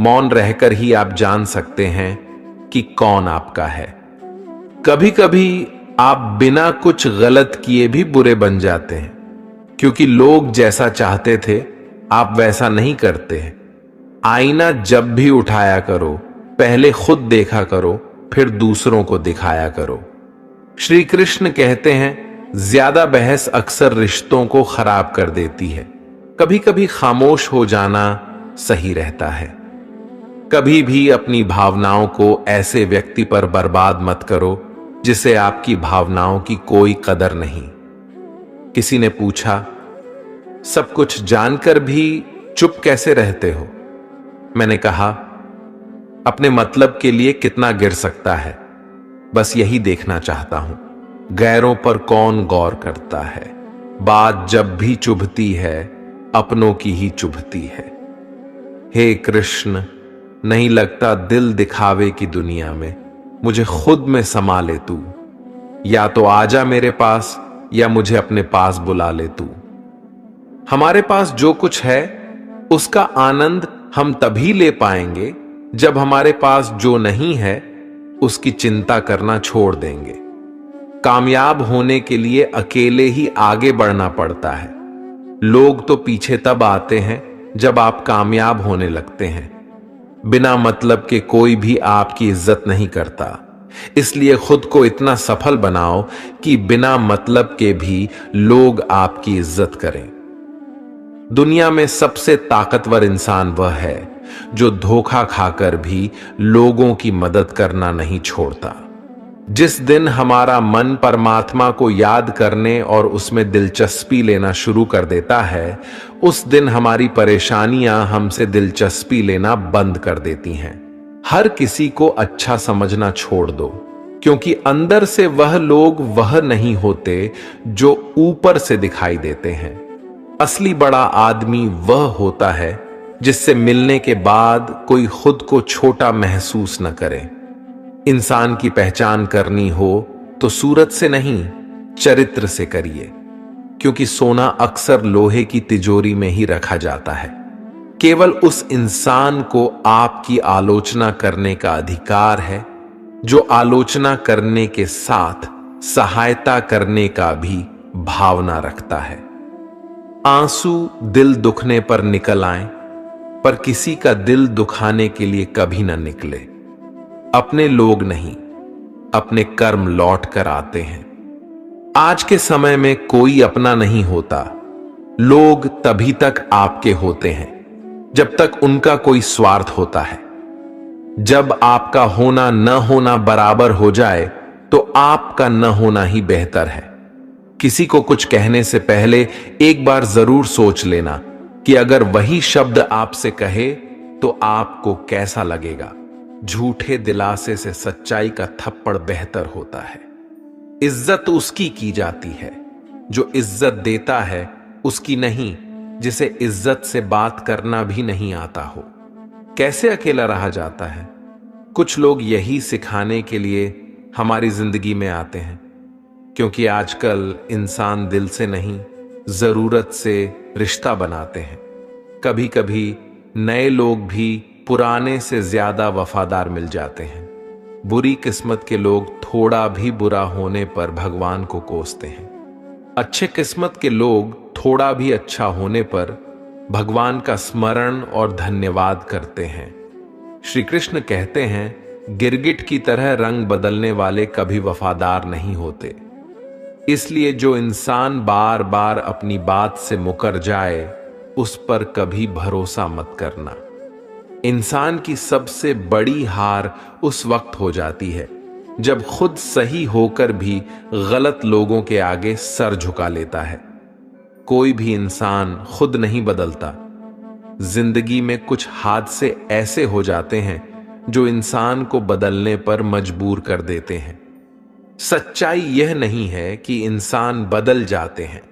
मौन रहकर ही आप जान सकते हैं कि कौन आपका है। कभी कभी आप बिना कुछ गलत किए भी बुरे बन जाते हैं, क्योंकि लोग जैसा चाहते थे आप वैसा नहीं करते हैं। आईना जब भी उठाया करो, पहले खुद देखा करो, फिर दूसरों को दिखाया करो। श्री कृष्ण कहते हैं, ज्यादा बहस अक्सर रिश्तों को खराब कर देती है। कभी कभी खामोश हो जाना सही रहता है। कभी भी अपनी भावनाओं को ऐसे व्यक्ति पर बर्बाद मत करो जिसे आपकी भावनाओं की कोई कदर नहीं। किसी ने पूछा, सब कुछ जानकर भी चुप कैसे रहते हो? मैंने कहा, अपने मतलब के लिए कितना गिर सकता है, बस यही देखना चाहता हूं। गैरों पर कौन गौर करता है। बात जब भी चुभती है अपनों की ही चुभती है। हे कृष्ण, नहीं लगता दिल दिखावे की दुनिया में, मुझे खुद में समा ले तू। या तो आजा मेरे पास या मुझे अपने पास बुला ले तू। हमारे पास जो कुछ है उसका आनंद हम तभी ले पाएंगे जब हमारे पास जो नहीं है उसकी चिंता करना छोड़ देंगे। कामयाब होने के लिए अकेले ही आगे बढ़ना पड़ता है। लोग तो पीछे तब आते हैं जब आप कामयाब होने लगते हैं। बिना मतलब के कोई भी आपकी इज्जत नहीं करता। इसलिए खुद को इतना सफल बनाओ कि बिना मतलब के भी लोग आपकी इज्जत करें। दुनिया में सबसे ताकतवर इंसान वह है जो धोखा खाकर भी लोगों की मदद करना नहीं छोड़ता। जिस दिन हमारा मन परमात्मा को याद करने और उसमें दिलचस्पी लेना शुरू कर देता है, उस दिन हमारी परेशानियां हमसे दिलचस्पी लेना बंद कर देती हैं। हर किसी को अच्छा समझना छोड़ दो, क्योंकि अंदर से वह लोग वह नहीं होते जो ऊपर से दिखाई देते हैं। असली बड़ा आदमी वह होता है जिससे मिलने के बाद कोई खुद को छोटा महसूस न करे। इंसान की पहचान करनी हो तो सूरत से नहीं, चरित्र से करिए, क्योंकि सोना अक्सर लोहे की तिजोरी में ही रखा जाता है। केवल उस इंसान को आपकी आलोचना करने का अधिकार है जो आलोचना करने के साथ सहायता करने का भी भावना रखता है। आंसू दिल दुखने पर निकल आए, पर किसी का दिल दुखाने के लिए कभी न निकले। अपने लोग नहीं, अपने कर्म लौट कर आते हैं। आज के समय में कोई अपना नहीं होता। लोग तभी तक आपके होते हैं जब तक उनका कोई स्वार्थ होता है। जब आपका होना न होना बराबर हो जाए तो आपका न होना ही बेहतर है। किसी को कुछ कहने से पहले एक बार जरूर सोच लेना कि अगर वही शब्द आपसे कहे तो आपको कैसा लगेगा। झूठे दिलासे से सच्चाई का थप्पड़ बेहतर होता है। इज्जत उसकी की जाती है जो इज्जत देता है, उसकी नहीं जिसे इज्जत से बात करना भी नहीं आता हो। कैसे अकेला रहा जाता है? कुछ लोग यही सिखाने के लिए हमारी जिंदगी में आते हैं, क्योंकि आजकल इंसान दिल से नहीं, जरूरत से रिश्ता बनाते हैं। कभी कभी नए लोग भी पुराने से ज्यादा वफादार मिल जाते हैं। बुरी किस्मत के लोग थोड़ा भी बुरा होने पर भगवान को कोसते हैं। अच्छे किस्मत के लोग थोड़ा भी अच्छा होने पर भगवान का स्मरण और धन्यवाद करते हैं। श्री कृष्ण कहते हैं, गिरगिट की तरह रंग बदलने वाले कभी वफादार नहीं होते। इसलिए जो इंसान बार बार अपनी बात से मुकर जाए, उस पर कभी भरोसा मत करना। इंसान की सबसे बड़ी हार उस वक्त हो जाती है जब खुद सही होकर भी गलत लोगों के आगे सर झुका लेता है। कोई भी इंसान खुद नहीं बदलता। जिंदगी में कुछ हादसे ऐसे हो जाते हैं जो इंसान को बदलने पर मजबूर कर देते हैं। सच्चाई यह नहीं है कि इंसान बदल जाते हैं,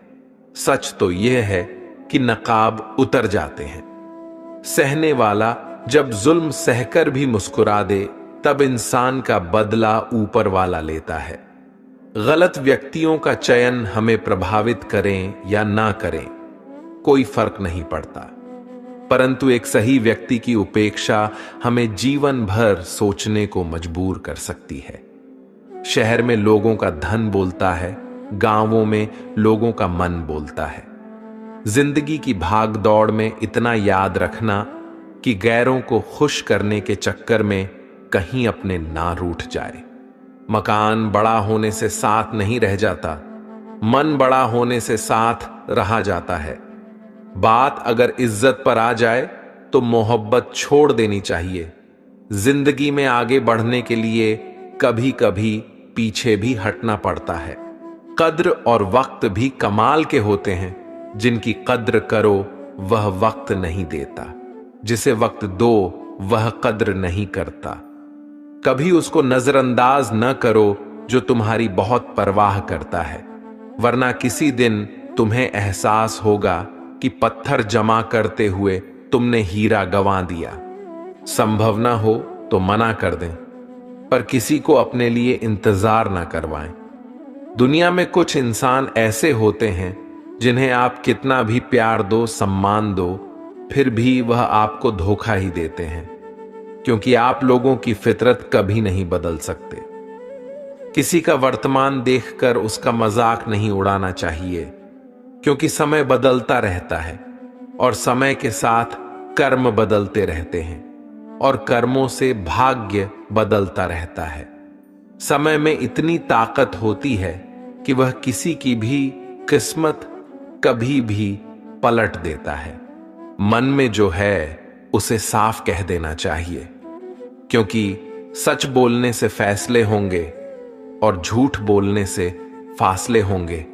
सच तो यह है कि नकाब उतर जाते हैं। सहने वाला जब जुल्म सहकर भी मुस्कुरा दे, तब इंसान का बदला ऊपर वाला लेता है। गलत व्यक्तियों का चयन हमें प्रभावित करें या ना करें, कोई फर्क नहीं पड़ता, परंतु एक सही व्यक्ति की उपेक्षा हमें जीवन भर सोचने को मजबूर कर सकती है। शहर में लोगों का धन बोलता है, गांवों में लोगों का मन बोलता है। जिंदगी की भाग दौड़ में इतना याद रखना कि गैरों को खुश करने के चक्कर में कहीं अपने ना रूठ जाए। मकान बड़ा होने से साथ नहीं रह जाता, मन बड़ा होने से साथ रहा जाता है। बात अगर इज्जत पर आ जाए तो मोहब्बत छोड़ देनी चाहिए। जिंदगी में आगे बढ़ने के लिए कभी कभी पीछे भी हटना पड़ता है। कद्र और वक्त भी कमाल के होते हैं। जिनकी कद्र करो वह वक्त नहीं देता, जिसे वक्त दो वह कद्र नहीं करता। कभी उसको नजरअंदाज न करो जो तुम्हारी बहुत परवाह करता है, वरना किसी दिन तुम्हें एहसास होगा कि पत्थर जमा करते हुए तुमने हीरा गंवा दिया। संभव ना हो तो मना कर दें, पर किसी को अपने लिए इंतजार ना करवाएं। दुनिया में कुछ इंसान ऐसे होते हैं जिन्हें आप कितना भी प्यार दो, सम्मान दो, फिर भी वह आपको धोखा ही देते हैं, क्योंकि आप लोगों की फितरत कभी नहीं बदल सकते। किसी का वर्तमान देखकर उसका मजाक नहीं उड़ाना चाहिए, क्योंकि समय बदलता रहता है और समय के साथ कर्म बदलते रहते हैं और कर्मों से भाग्य बदलता रहता है। समय में इतनी ताकत होती है कि वह किसी की भी किस्मत कभी भी पलट देता है। मन में जो है उसे साफ कह देना चाहिए, क्योंकि सच बोलने से फैसले होंगे और झूठ बोलने से फासले होंगे।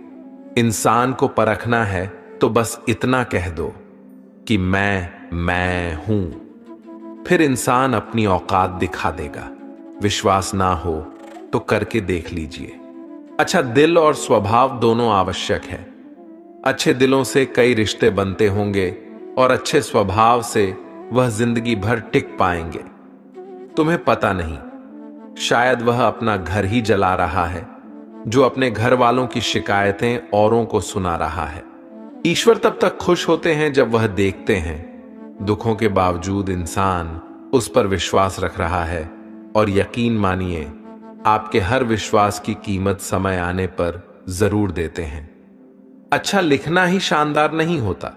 इंसान को परखना है तो बस इतना कह दो कि मैं हूं, फिर इंसान अपनी औकात दिखा देगा। विश्वास ना हो तो करके देख लीजिए। अच्छा दिल और स्वभाव दोनों आवश्यक है। अच्छे दिलों से कई रिश्ते बनते होंगे और अच्छे स्वभाव से वह जिंदगी भर टिक पाएंगे। तुम्हें पता नहीं, शायद वह अपना घर ही जला रहा है जो अपने घर वालों की शिकायतें औरों को सुना रहा है। ईश्वर तब तक खुश होते हैं जब वह देखते हैं दुखों के बावजूद इंसान उस पर विश्वास रख रहा है, और यकीन मानिए आपके हर विश्वास की कीमत समय आने पर जरूर देते हैं। अच्छा लिखना ही शानदार नहीं होता,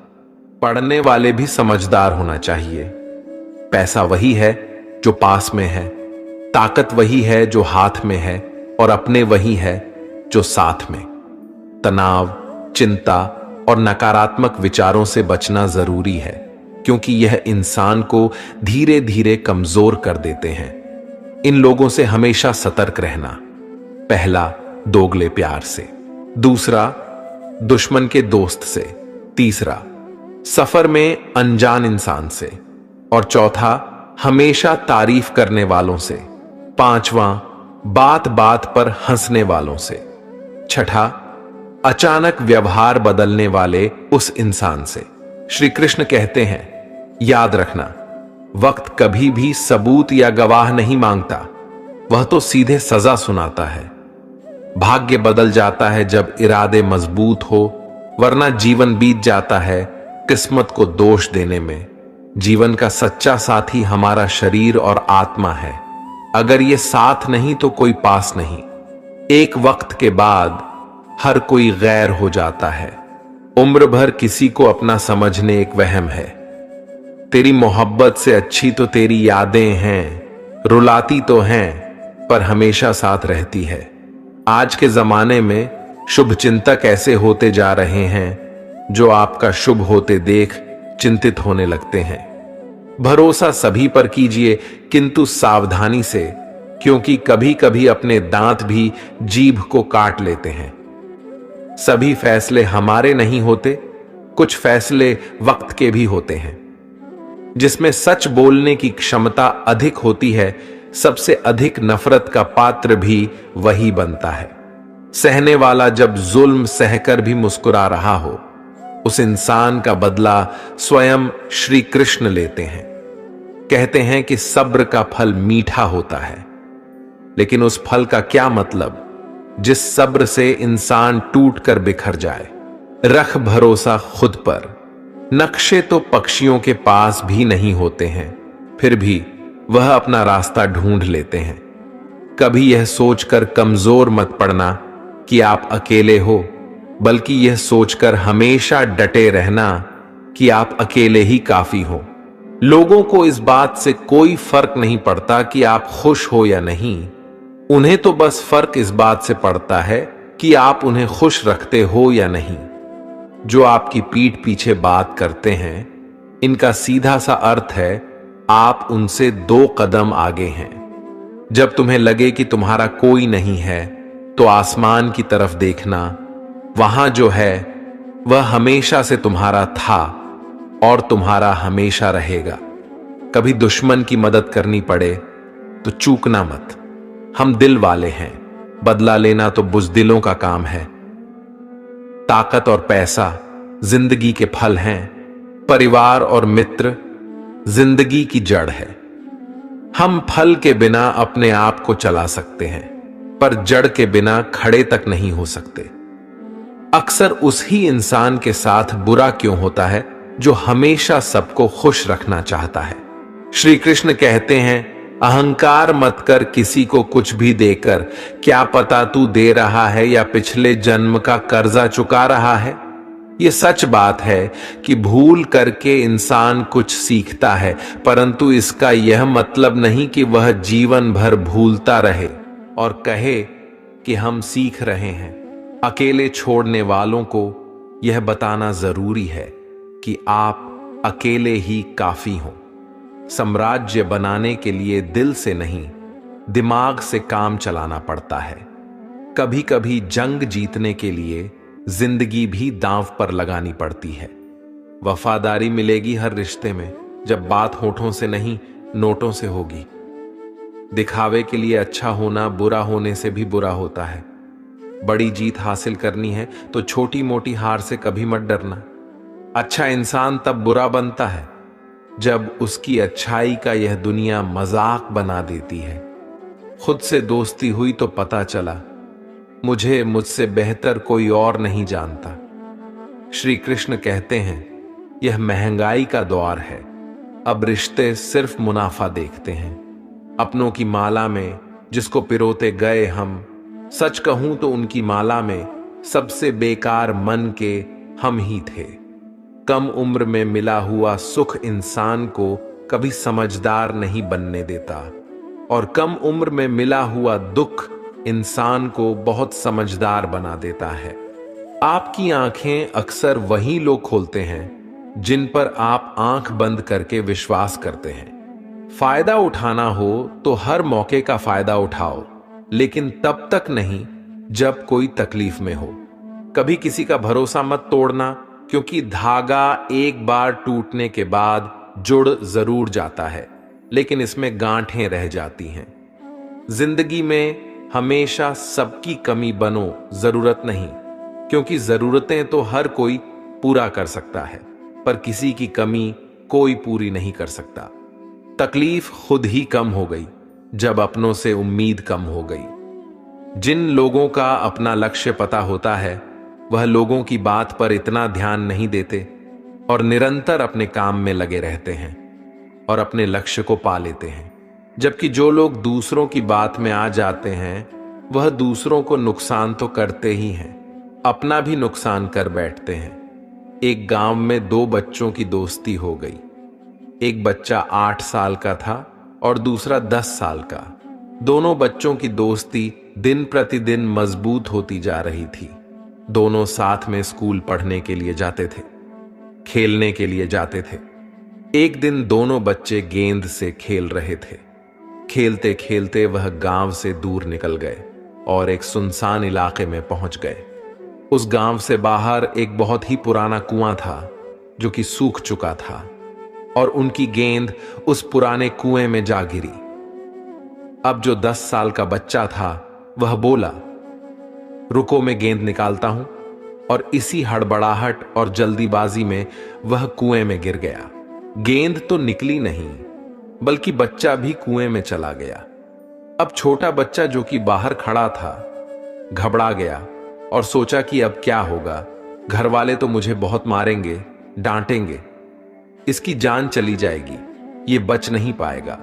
पढ़ने वाले भी समझदार होना चाहिए। पैसा वही है जो पास में है, ताकत वही है जो हाथ में है, और अपने वही है जो साथ में। तनाव, चिंता और नकारात्मक विचारों से बचना जरूरी है, क्योंकि यह इंसान को धीरे धीरे कमजोर कर देते हैं। इन लोगों से हमेशा सतर्क रहना। पहला, दोगले प्यार से। दूसरा, दुश्मन के दोस्त से। तीसरा, सफर में अनजान इंसान से। और चौथा, हमेशा तारीफ करने वालों से। पांचवां, बात बात पर हंसने वालों से। छठा, अचानक व्यवहार बदलने वाले उस इंसान से। श्री कृष्ण कहते हैं, याद रखना, वक्त कभी भी सबूत या गवाह नहीं मांगता, वह तो सीधे सजा सुनाता है। भाग्य बदल जाता है जब इरादे मजबूत हो, वरना जीवन बीत जाता है किस्मत को दोष देने में। जीवन का सच्चा साथी हमारा शरीर और आत्मा है। अगर ये साथ नहीं तो कोई पास नहीं। एक वक्त के बाद हर कोई गैर हो जाता है। उम्र भर किसी को अपना समझने एक वहम है। तेरी मोहब्बत से अच्छी तो तेरी यादें हैं, रुलाती तो हैं पर हमेशा साथ रहती है। आज के जमाने में शुभ चिंतक ऐसे होते जा रहे हैं जो आपका शुभ होते देख चिंतित होने लगते हैं। भरोसा सभी पर कीजिए, किंतु सावधानी से, क्योंकि कभी कभी अपने दांत भी जीभ को काट लेते हैं। सभी फैसले हमारे नहीं होते, कुछ फैसले वक्त के भी होते हैं। जिसमें सच बोलने की क्षमता अधिक होती है, सबसे अधिक नफरत का पात्र भी वही बनता है। सहने वाला जब जुल्म सहकर भी मुस्कुरा रहा हो, उस इंसान का बदला स्वयं श्री कृष्ण लेते हैं। कहते हैं कि सब्र का फल मीठा होता है, लेकिन उस फल का क्या मतलब जिस सब्र से इंसान टूट कर बिखर जाए। रख भरोसा खुद पर। नक्शे तो पक्षियों के पास भी नहीं होते हैं, फिर भी वह अपना रास्ता ढूंढ लेते हैं। कभी यह सोचकर कमजोर मत पड़ना कि आप अकेले हो, बल्कि यह सोचकर हमेशा डटे रहना कि आप अकेले ही काफी हो। लोगों को इस बात से कोई फर्क नहीं पड़ता कि आप खुश हो या नहीं। उन्हें तो बस फर्क इस बात से पड़ता है कि आप उन्हें खुश रखते हो या नहीं। जो आपकी पीठ पीछे बात करते हैं, इनका सीधा सा अर्थ है आप उनसे 2 कदम आगे हैं। जब तुम्हें लगे कि तुम्हारा कोई नहीं है, तो आसमान की तरफ देखना। वहां जो है वह हमेशा से तुम्हारा था और तुम्हारा हमेशा रहेगा। कभी दुश्मन की मदद करनी पड़े तो चूकना मत। हम दिल वाले हैं, बदला लेना तो बुज़दिलों का काम है। ताकत और पैसा जिंदगी के फल हैं, परिवार और मित्र जिंदगी की जड़ है। हम फल के बिना अपने आप को चला सकते हैं, पर जड़ के बिना खड़े तक नहीं हो सकते। अक्सर उस ही इंसान के साथ बुरा क्यों होता है जो हमेशा सबको खुश रखना चाहता है। श्री कृष्ण कहते हैं, अहंकार मत कर किसी को कुछ भी देकर, क्या पता तू दे रहा है या पिछले जन्म का कर्जा चुका रहा है। यह सच बात है कि भूल करके इंसान कुछ सीखता है, परंतु इसका यह मतलब नहीं कि वह जीवन भर भूलता रहे और कहे कि हम सीख रहे हैं। अकेले छोड़ने वालों को यह बताना जरूरी है कि आप अकेले ही काफी हो। साम्राज्य बनाने के लिए दिल से नहीं, दिमाग से काम चलाना पड़ता है। कभी कभी जंग जीतने के लिए जिंदगी भी दांव पर लगानी पड़ती है। वफादारी मिलेगी हर रिश्ते में, जब बात होठों से नहीं नोटों से होगी। दिखावे के लिए अच्छा होना बुरा होने से भी बुरा होता है। बड़ी जीत हासिल करनी है तो छोटी मोटी हार से कभी मत डरना। अच्छा इंसान तब बुरा बनता है जब उसकी अच्छाई का यह दुनिया मजाक बना देती है। खुद से दोस्ती हुई तो पता चला मुझे मुझसे बेहतर कोई और नहीं जानता। श्री कृष्ण कहते हैं, यह महंगाई का दौर है, अब रिश्ते सिर्फ मुनाफा देखते हैं। अपनों की माला में जिसको पिरोते गए हम, सच कहूं तो उनकी माला में सबसे बेकार मन के हम ही थे। कम उम्र में मिला हुआ सुख इंसान को कभी समझदार नहीं बनने देता, और कम उम्र में मिला हुआ दुख इंसान को बहुत समझदार बना देता है। आपकी आंखें अक्सर वही लोग खोलते हैं जिन पर आप आंख बंद करके विश्वास करते हैं। फायदा उठाना हो तो हर मौके का फायदा उठाओ, लेकिन तब तक नहीं जब कोई तकलीफ में हो। कभी किसी का भरोसा मत तोड़ना, क्योंकि धागा एक बार टूटने के बाद जुड़ जरूर जाता है, लेकिन इसमें गांठें रह जाती हैं। जिंदगी में हमेशा सबकी कमी बनो, जरूरत नहीं, क्योंकि जरूरतें तो हर कोई पूरा कर सकता है, पर किसी की कमी कोई पूरी नहीं कर सकता। तकलीफ खुद ही कम हो गई जब अपनों से उम्मीद कम हो गई। जिन लोगों का अपना लक्ष्य पता होता है वह लोगों की बात पर इतना ध्यान नहीं देते और निरंतर अपने काम में लगे रहते हैं और अपने लक्ष्य को पा लेते हैं। जबकि जो लोग दूसरों की बात में आ जाते हैं वह दूसरों को नुकसान तो करते ही हैं, अपना भी नुकसान कर बैठते हैं। एक गांव में दो बच्चों की दोस्ती हो गई। एक बच्चा 8 साल का था और दूसरा 10 साल का। दोनों बच्चों की दोस्ती दिन प्रतिदिन मजबूत होती जा रही थी। दोनों साथ में स्कूल पढ़ने के लिए जाते थे, खेलने के लिए जाते थे। एक दिन दोनों बच्चे गेंद से खेल रहे थे। खेलते खेलते वह गांव से दूर निकल गए और एक सुनसान इलाके में पहुंच गए। उस गांव से बाहर एक बहुत ही पुराना कुआं था जो कि सूख चुका था और उनकी गेंद उस पुराने कुएं में जा गिरी। अब जो 10 साल का बच्चा था वह बोला, रुको मैं गेंद निकालता हूं, और इसी हड़बड़ाहट और जल्दीबाजी में वह कुएं में गिर गया। गेंद तो निकली नहीं बल्कि बच्चा भी कुएं में चला गया। अब छोटा बच्चा जो कि बाहर खड़ा था घबरा गया और सोचा कि अब क्या होगा, घर वाले तो मुझे बहुत मारेंगे, डांटेंगे, इसकी जान चली जाएगी, ये बच नहीं पाएगा।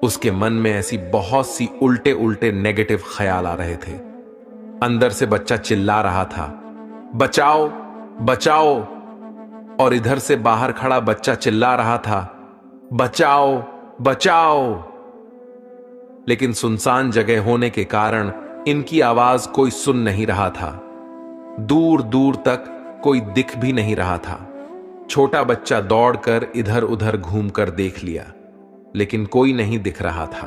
उसके मन में ऐसी बहुत सी उल्टे उल्टे नेगेटिव ख्याल आ रहे थे। अंदर से बच्चा चिल्ला रहा था, बचाओ बचाओ, और इधर से बाहर खड़ा बच्चा चिल्ला रहा था, बचाओ बचाओ। लेकिन सुनसान जगह होने के कारण इनकी आवाज कोई सुन नहीं रहा था। दूर दूर तक कोई दिख भी नहीं रहा था। छोटा बच्चा दौड़कर इधर उधर घूमकर देख लिया, लेकिन कोई नहीं दिख रहा था।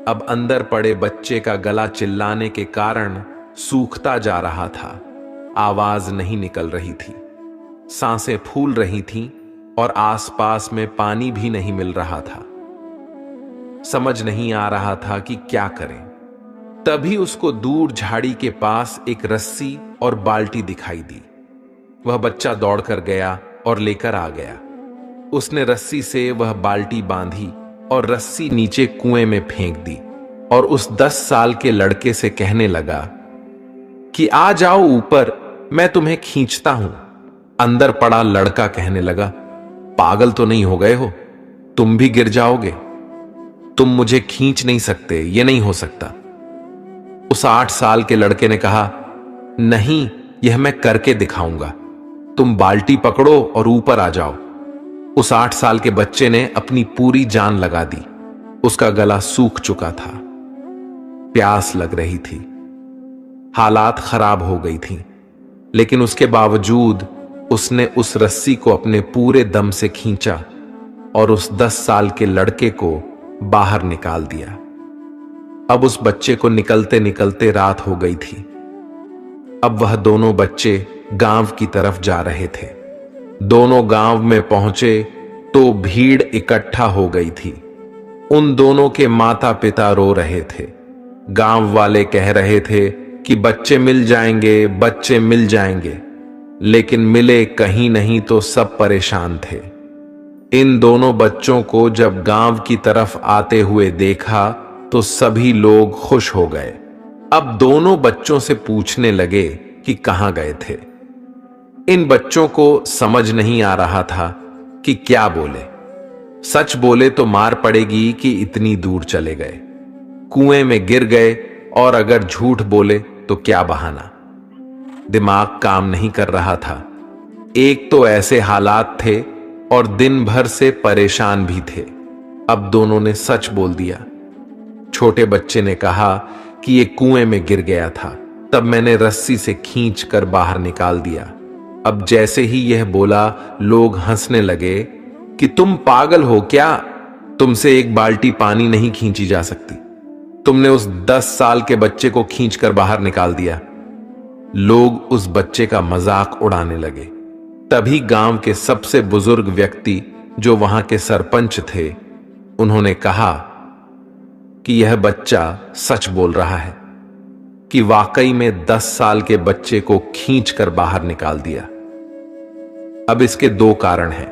अब अंदर पड़े बच्चे का गला चिल्लाने के कारण सूखता जा रहा था। आवाज नहीं निकल रही थी, सांसें फूल रही थीं और आसपास में पानी भी नहीं मिल रहा था। समझ नहीं आ रहा था कि क्या करें। तभी उसको दूर झाड़ी के पास एक रस्सी और बाल्टी दिखाई दी। वह बच्चा दौड़कर गया और लेकर आ गया। उसने रस्सी से वह बाल्टी बांधी और रस्सी नीचे कुएं में फेंक दी और उस 10 साल के लड़के से कहने लगा कि आ जाओ ऊपर, मैं तुम्हें खींचता हूं। अंदर पड़ा लड़का कहने लगा, पागल तो नहीं हो गए हो, तुम भी गिर जाओगे, तुम मुझे खींच नहीं सकते, ये नहीं हो सकता। उस 8 साल के लड़के ने कहा, नहीं, यह मैं करके दिखाऊंगा, तुम बाल्टी पकड़ो और ऊपर आ जाओ। उस 8 साल के बच्चे ने अपनी पूरी जान लगा दी। उसका गला सूख चुका था, प्यास लग रही थी, हालात खराब हो गई थी, लेकिन उसके बावजूद उसने उस रस्सी को अपने पूरे दम से खींचा और उस 10 साल के लड़के को बाहर निकाल दिया। अब उस बच्चे को निकलते निकलते रात हो गई थी। अब वह दोनों बच्चे गांव की तरफ जा रहे थे। दोनों गांव में पहुंचे तो भीड़ इकट्ठा हो गई थी। उन दोनों के माता पिता रो रहे थे। गांव वाले कह रहे थे कि बच्चे मिल जाएंगे, बच्चे मिल जाएंगे, लेकिन मिले कहीं नहीं तो सब परेशान थे। इन दोनों बच्चों को जब गांव की तरफ आते हुए देखा तो सभी लोग खुश हो गए। अब दोनों बच्चों से पूछने लगे कि कहां गए थे। इन बच्चों को समझ नहीं आ रहा था कि क्या बोले। सच बोले तो मार पड़ेगी कि इतनी दूर चले गए, कुएं में गिर गए, और अगर झूठ बोले तो क्या बहाना। दिमाग काम नहीं कर रहा था। एक तो ऐसे हालात थे और दिन भर से परेशान भी थे। अब दोनों ने सच बोल दिया। छोटे बच्चे ने कहा कि ये कुएं में गिर गया था, तब मैंने रस्सी से खींच कर बाहर निकाल दिया। अब जैसे ही यह बोला, लोग हंसने लगे कि तुम पागल हो क्या, तुमसे एक बाल्टी पानी नहीं खींची जा सकती, तुमने उस 10 साल के बच्चे को खींचकर बाहर निकाल दिया। लोग उस बच्चे का मजाक उड़ाने लगे। तभी गांव के सबसे बुजुर्ग व्यक्ति जो वहां के सरपंच थे, उन्होंने कहा कि यह बच्चा सच बोल रहा है कि वाकई में 10 साल के बच्चे को खींचकर बाहर निकाल दिया। अब इसके 2 कारण हैं।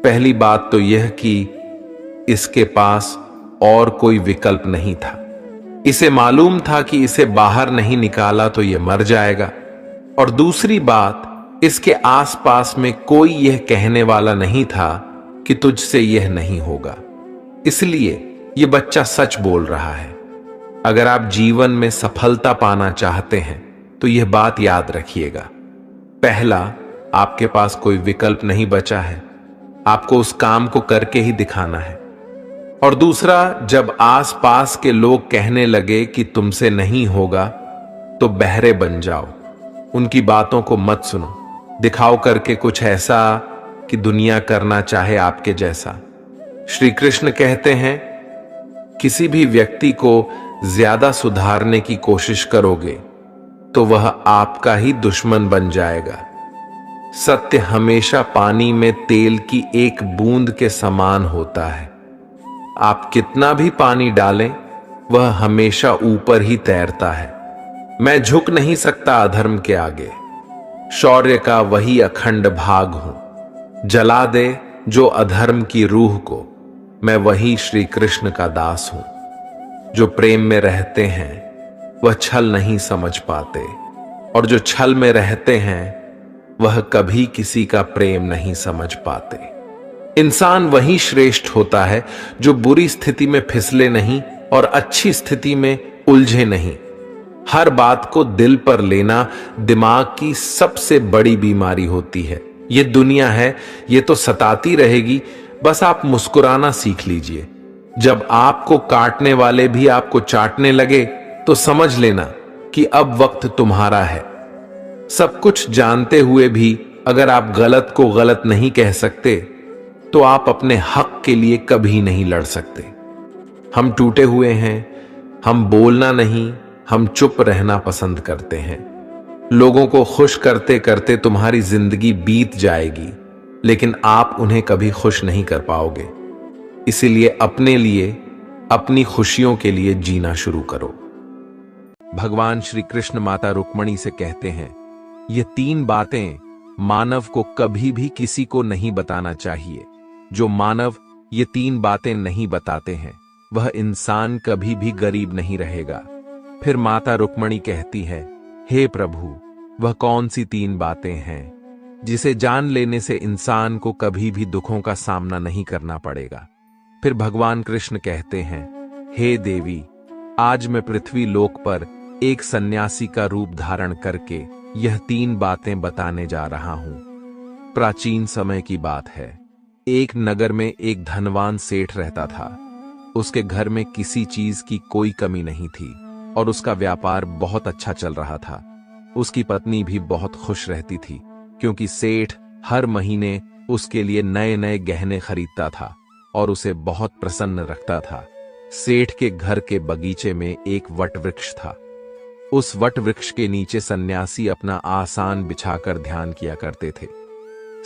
पहली बात तो यह कि इसके पास और कोई विकल्प नहीं था। इसे मालूम था कि इसे बाहर नहीं निकाला तो यह मर जाएगा, और दूसरी बात, इसके आसपास में कोई यह कहने वाला नहीं था कि तुझसे यह नहीं होगा। इसलिए यह बच्चा सच बोल रहा है। अगर आप जीवन में सफलता पाना चाहते हैं तो यह बात याद रखिएगा। पहला, आपके पास कोई विकल्प नहीं बचा है, आपको उस काम को करके ही दिखाना है। और दूसरा, जब आसपास के लोग कहने लगे कि तुमसे नहीं होगा तो बहरे बन जाओ, उनकी बातों को मत सुनो। दिखाओ करके कुछ ऐसा कि दुनिया करना चाहे आपके जैसा। श्री कृष्ण कहते हैं, किसी भी व्यक्ति को ज्यादा सुधारने की कोशिश करोगे तो वह आपका ही दुश्मन बन जाएगा। सत्य हमेशा पानी में तेल की एक बूंद के समान होता है। आप कितना भी पानी डालें, वह हमेशा ऊपर ही तैरता है। मैं झुक नहीं सकता अधर्म के आगे। शौर्य का वही अखंड भाग हूं। जला दे जो अधर्म की रूह को, मैं वही श्री कृष्ण का दास हूं। जो प्रेम में रहते हैं वह छल नहीं समझ पाते, और जो छल में रहते हैं वह कभी किसी का प्रेम नहीं समझ पाते। इंसान वही श्रेष्ठ होता है जो बुरी स्थिति में फिसले नहीं और अच्छी स्थिति में उलझे नहीं। हर बात को दिल पर लेना दिमाग की सबसे बड़ी बीमारी होती है। ये दुनिया है, ये तो सताती रहेगी, बस आप मुस्कुराना सीख लीजिए। जब आपको काटने वाले भी आपको चाटने लगे तो समझ लेना कि अब वक्त तुम्हारा है। सब कुछ जानते हुए भी अगर आप गलत को गलत नहीं कह सकते तो आप अपने हक के लिए कभी नहीं लड़ सकते। हम टूटे हुए हैं, हम बोलना नहीं, हम चुप रहना पसंद करते हैं। लोगों को खुश करते करते तुम्हारी जिंदगी बीत जाएगी, लेकिन आप उन्हें कभी खुश नहीं कर पाओगे। इसीलिए अपने लिए, अपनी खुशियों के लिए जीना शुरू करो। भगवान श्री कृष्ण माता रुक्मणी से कहते हैं, ये 3 बातें मानव को कभी भी किसी को नहीं बताना चाहिए। जो मानव ये 3 बातें नहीं बताते हैं वह इंसान कभी भी गरीब नहीं रहेगा। फिर माता रुक्मणी कहती है, हे प्रभु, वह कौन सी 3 बातें हैं जिसे जान लेने से इंसान को कभी भी दुखों का सामना नहीं करना पड़ेगा। फिर भगवान कृष्ण कहते हैं, हे देवी, आज मैं पृथ्वी लोक पर एक सन्यासी का रूप धारण करके यह 3 बातें बताने जा रहा हूं। प्राचीन समय की बात है। एक नगर में एक धनवान सेठ रहता था। उसके घर में किसी चीज की कोई कमी नहीं थी और उसका व्यापार बहुत अच्छा चल रहा था। उसकी पत्नी भी बहुत खुश रहती थी क्योंकि सेठ हर महीने उसके लिए नए नए गहने खरीदता था और उसे बहुत प्रसन्न रखता था। सेठ के घर के बगीचे में एक वट वृक्ष था। उस वट वृक्ष के नीचे सन्यासी अपना आसन बिछाकर ध्यान किया करते थे।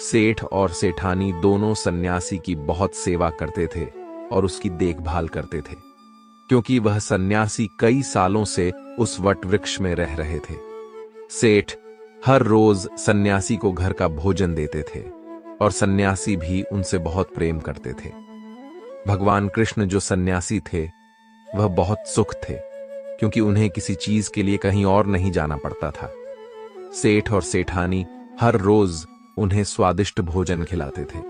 सेठ और सेठानी दोनों सन्यासी की बहुत सेवा करते थे और उसकी देखभाल करते थे, क्योंकि वह सन्यासी कई सालों से उस वट वृक्ष में रह रहे थे। सेठ हर रोज सन्यासी को घर का भोजन देते थे और सन्यासी भी उनसे बहुत प्रेम करते थे। भगवान कृष्ण जो सन्यासी थे वह बहुत सुख थे, क्योंकि उन्हें किसी चीज के लिए कहीं और नहीं जाना पड़ता था। सेठ और सेठानी हर रोज उन्हें स्वादिष्ट भोजन खिलाते थे।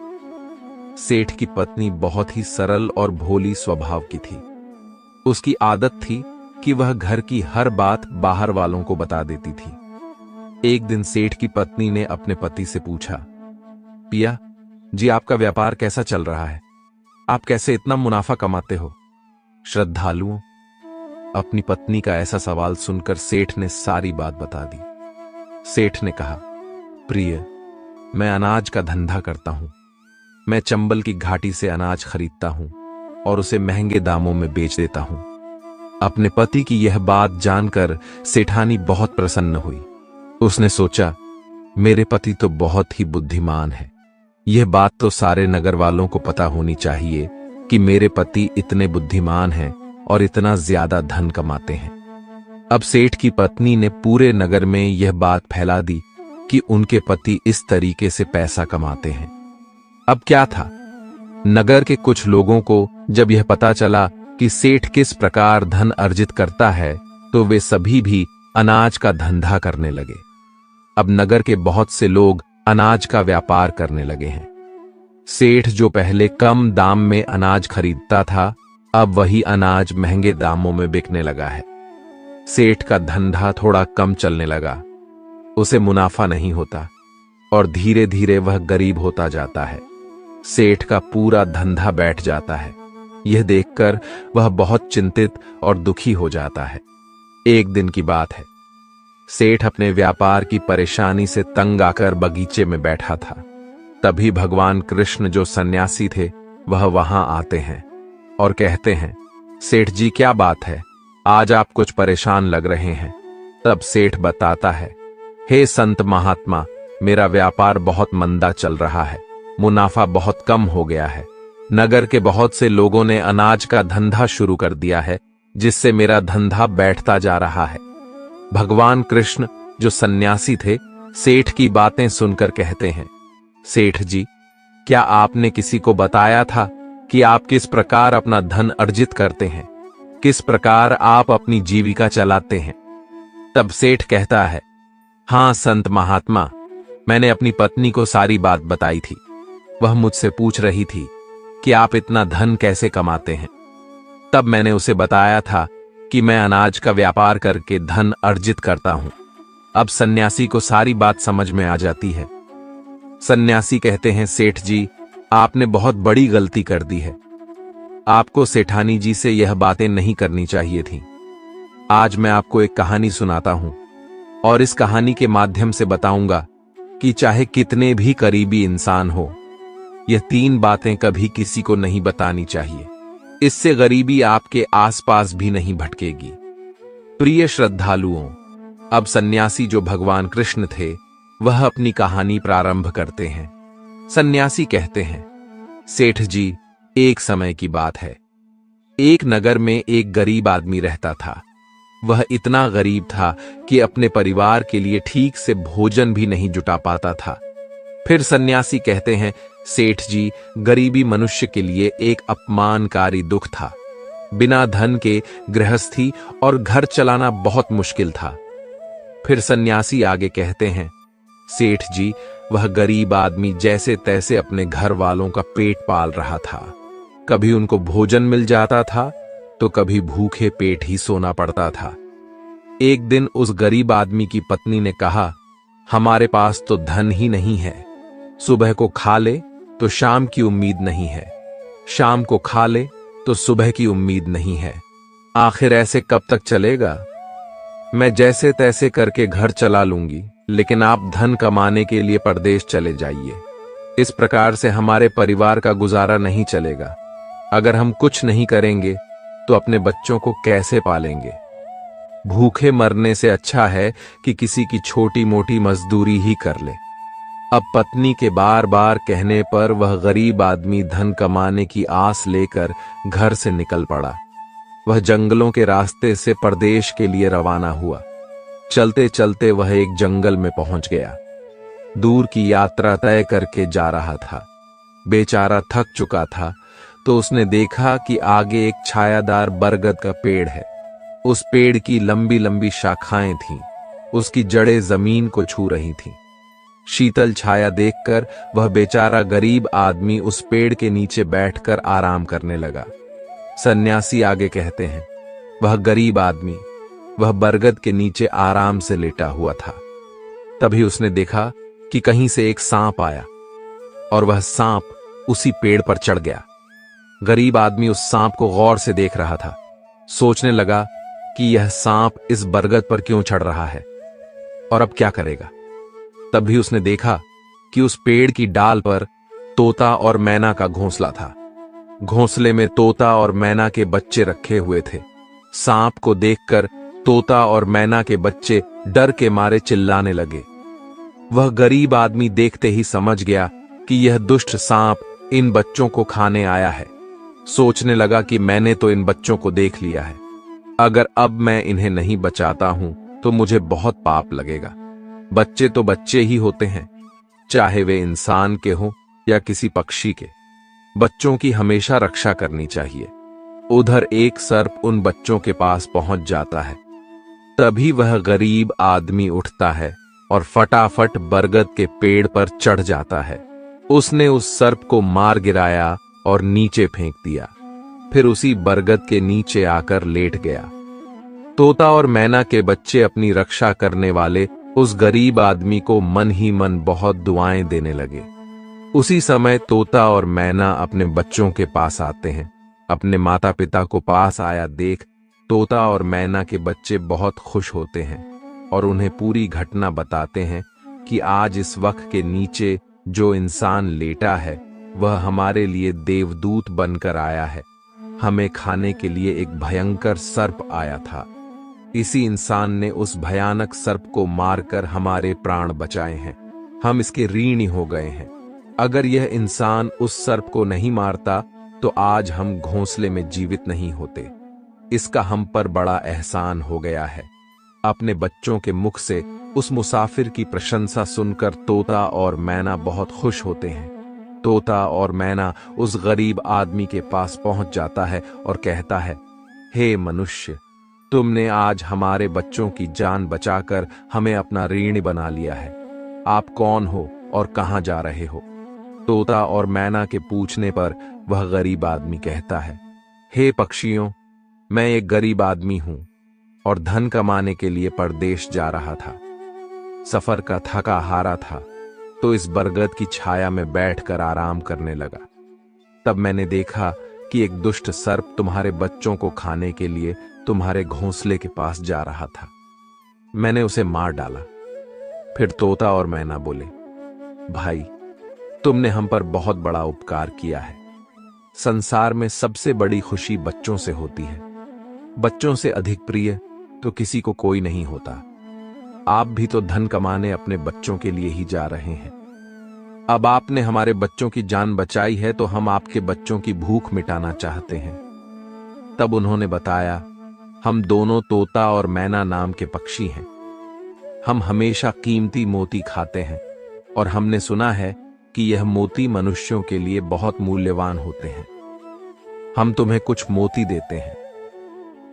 सेठ की पत्नी बहुत ही सरल और भोली स्वभाव की थी। उसकी आदत थी कि वह घर की हर बात बाहर वालों को बता देती थी। एक दिन सेठ की पत्नी ने अपने पति से पूछा, पिया जी, आपका व्यापार कैसा चल रहा है? आप कैसे इतना मुनाफा कमाते हो? श्रद्धालुओं, अपनी पत्नी का ऐसा सवाल सुनकर सेठ ने सारी बात बता दी। सेठ ने कहा, प्रिय, मैं अनाज का धंधा करता हूं। मैं चंबल की घाटी से अनाज खरीदता हूं और उसे महंगे दामों में बेच देता हूं। अपने पति की यह बात जानकर सेठानी बहुत प्रसन्न हुई। उसने सोचा, मेरे पति तो बहुत ही बुद्धिमान है। यह बात तो सारे नगर वालों को पता होनी चाहिए कि मेरे पति इतने बुद्धिमान हैं और इतना ज्यादा धन कमाते हैं। अब सेठ की पत्नी ने पूरे नगर में यह बात फैला दी कि उनके पति इस तरीके से पैसा कमाते हैं। अब क्या था, नगर के कुछ लोगों को जब यह पता चला कि सेठ किस प्रकार धन अर्जित करता है, तो वे सभी भी अनाज का धंधा करने लगे। अब नगर के बहुत से लोग अनाज का व्यापार करने लगे हैं। सेठ जो पहले कम दाम में अनाज खरीदता था, अब वही अनाज महंगे दामों में बिकने लगा है। सेठ का धंधा थोड़ा कम चलने लगा, उसे मुनाफा नहीं होता और धीरे धीरे वह गरीब होता जाता है। सेठ का पूरा धंधा बैठ जाता है। यह देखकर वह बहुत चिंतित और दुखी हो जाता है। एक दिन की बात है, सेठ अपने व्यापार की परेशानी से तंग आकर बगीचे में बैठा था। तभी भगवान कृष्ण जो सन्यासी थे वह वहां आते हैं और कहते हैं, सेठ जी क्या बात है, आज आप कुछ परेशान लग रहे हैं। तब सेठ बताता है, हे संत महात्मा, मेरा व्यापार बहुत मंदा चल रहा है, मुनाफा बहुत कम हो गया है। नगर के बहुत से लोगों ने अनाज का धंधा शुरू कर दिया है, जिससे मेरा धंधा बैठता जा रहा है। भगवान कृष्ण जो सन्यासी थे, सेठ की बातें सुनकर कहते हैं, सेठ जी, क्या आपने किसी को बताया था कि आप किस प्रकार अपना धन अर्जित करते हैं, किस प्रकार आप अपनी जीविका चलाते हैं? तब सेठ कहता है, हां संत महात्मा, मैंने अपनी पत्नी को सारी बात बताई थी। वह मुझसे पूछ रही थी कि आप इतना धन कैसे कमाते हैं। तब मैंने उसे बताया था कि मैं अनाज का व्यापार करके धन अर्जित करता हूं। अब सन्यासी को सारी बात समझ में आ जाती है। सन्यासी कहते हैं, सेठ जी, आपने बहुत बड़ी गलती कर दी है। आपको सेठानी जी से यह बातें नहीं करनी चाहिए थी। आज मैं आपको एक कहानी सुनाता हूं और इस कहानी के माध्यम से बताऊंगा कि चाहे कितने भी करीबी इंसान हो, यह 3 बातें कभी किसी को नहीं बतानी चाहिए। इससे गरीबी आपके आसपास भी नहीं भटकेगी। प्रिय श्रद्धालुओं, अब सन्यासी जो भगवान कृष्ण थे, वह अपनी कहानी प्रारंभ करते हैं। सन्यासी कहते हैं, सेठ जी, एक समय की बात है। एक नगर में एक गरीब आदमी रहता था। वह इतना गरीब था कि अपने परिवार के लिए ठीक से भोजन भी नहीं जुटा पाता था। फिर सन्यासी कहते हैं, सेठ जी, गरीबी मनुष्य के लिए एक अपमानकारी दुख था। बिना धन के गृहस्थी और घर चलाना बहुत मुश्किल था। फिर सन्यासी आगे कहते हैं, सेठ जी, वह गरीब आदमी जैसे तैसे अपने घर वालों का पेट पाल रहा था। कभी उनको भोजन मिल जाता था तो कभी भूखे पेट ही सोना पड़ता था। एक दिन उस गरीब आदमी की पत्नी ने कहा, हमारे पास तो धन ही नहीं है। सुबह को खा ले तो शाम की उम्मीद नहीं है, शाम को खा ले तो सुबह की उम्मीद नहीं है। आखिर ऐसे कब तक चलेगा? मैं जैसे तैसे करके घर चला लूंगी, लेकिन आप धन कमाने के लिए परदेश चले जाइए। इस प्रकार से हमारे परिवार का गुजारा नहीं चलेगा। अगर हम कुछ नहीं करेंगे तो अपने बच्चों को कैसे पालेंगे? भूखे मरने से अच्छा है कि किसी की छोटी मोटी मजदूरी ही कर ले। अब पत्नी के बार बार कहने पर वह गरीब आदमी धन कमाने की आस लेकर घर से निकल पड़ा। वह जंगलों के रास्ते से परदेश के लिए रवाना हुआ। चलते चलते वह एक जंगल में पहुंच गया। दूर की यात्रा तय करके जा रहा था। बेचारा थक चुका था तो उसने देखा कि आगे एक छायादार बरगद का पेड़ है। उस पेड़ की लंबी लंबी शाखाएं थीं, उसकी जड़ें जमीन को छू रही थीं। शीतल छाया देखकर वह बेचारा गरीब आदमी उस पेड़ के नीचे बैठकर आराम करने लगा। सन्यासी आगे कहते हैं, वह गरीब आदमी वह बरगद के नीचे आराम से लेटा हुआ था। तभी उसने देखा कि कहीं से एक सांप आया और वह सांप उसी पेड़ पर चढ़ गया। गरीब आदमी उस सांप को गौर से देख रहा था। सोचने लगा कि यह सांप इस बरगद पर क्यों चढ़ रहा है और अब क्या करेगा। तभी उसने देखा कि उस पेड़ की डाल पर तोता और मैना का घोंसला था। घोंसले में तोता और मैना के बच्चे रखे हुए थे। सांप को देखकर तोता और मैना के बच्चे डर के मारे चिल्लाने लगे। वह गरीब आदमी देखते ही समझ गया कि यह दुष्ट सांप इन बच्चों को खाने आया है। सोचने लगा कि मैंने तो इन बच्चों को देख लिया है, अगर अब मैं इन्हें नहीं बचाता हूं तो मुझे बहुत पाप लगेगा। बच्चे तो बच्चे ही होते हैं, चाहे वे इंसान के हों या किसी पक्षी के। बच्चों की हमेशा रक्षा करनी चाहिए। उधर एक सर्प उन बच्चों के पास पहुंच जाता है। तभी वह गरीब आदमी उठता है और फटाफट बरगद के पेड़ पर चढ़ जाता है। उसने उस सर्प को मार गिराया और नीचे फेंक दिया, फिर उसी बरगद के नीचे आकर लेट गया। तोता और मैना के बच्चे अपनी रक्षा करने वाले उस गरीब आदमी को मन ही मन बहुत दुआएं देने लगे। उसी समय तोता और मैना अपने बच्चों के पास आते हैं। अपने माता पिता को पास आया देख तोता और मैना के बच्चे बहुत खुश होते हैं और उन्हें पूरी घटना बताते हैं कि आज इस वृक्ष के नीचे जो इंसान लेटा है वह हमारे लिए देवदूत बनकर आया है। हमें खाने के लिए एक भयंकर सर्प आया था। इसी इंसान ने उस भयानक सर्प को मारकर हमारे प्राण बचाए हैं। हम इसके ऋणी हो गए हैं। अगर यह इंसान उस सर्प को नहीं मारता तो आज हम घोंसले में जीवित नहीं होते। इसका हम पर बड़ा एहसान हो गया है। अपने बच्चों के मुख से उस मुसाफिर की प्रशंसा सुनकर तोता और मैना बहुत खुश होते हैं। तोता और मैना उस गरीब आदमी के पास पहुंच जाता है और कहता है, हे मनुष्य, तुमने आज हमारे बच्चों की जान बचाकर हमें अपना ऋणी बना लिया है। आप कौन हो और कहां जा रहे हो? तोता और मैना के पूछने पर वह गरीब आदमी कहता है, हे पक्षियों, मैं एक गरीब आदमी हूं और धन कमाने के लिए परदेश जा रहा था। सफर का थका हारा था तो इस बरगद की छाया में बैठकर आराम करने लगा। तब मैंने देखा कि एक दुष्ट सर्प तुम्हारे बच्चों को खाने के लिए तुम्हारे घोंसले के पास जा रहा था। मैंने उसे मार डाला। फिर तोता और मैना बोले, भाई, तुमने हम पर बहुत बड़ा उपकार किया है। संसार में सबसे बड़ी खुशी बच्चों से होती है। बच्चों से अधिक प्रिय तो किसी को कोई नहीं होता। आप भी तो धन कमाने अपने बच्चों के लिए ही जा रहे हैं। अब आपने हमारे बच्चों की जान बचाई है तो हम आपके बच्चों की भूख मिटाना चाहते हैं। तब उन्होंने बताया, हम दोनों तोता और मैना नाम के पक्षी हैं। हम हमेशा कीमती मोती खाते हैं और हमने सुना है कि यह मोती मनुष्यों के लिए बहुत मूल्यवान होते हैं। हम तुम्हें कुछ मोती देते हैं।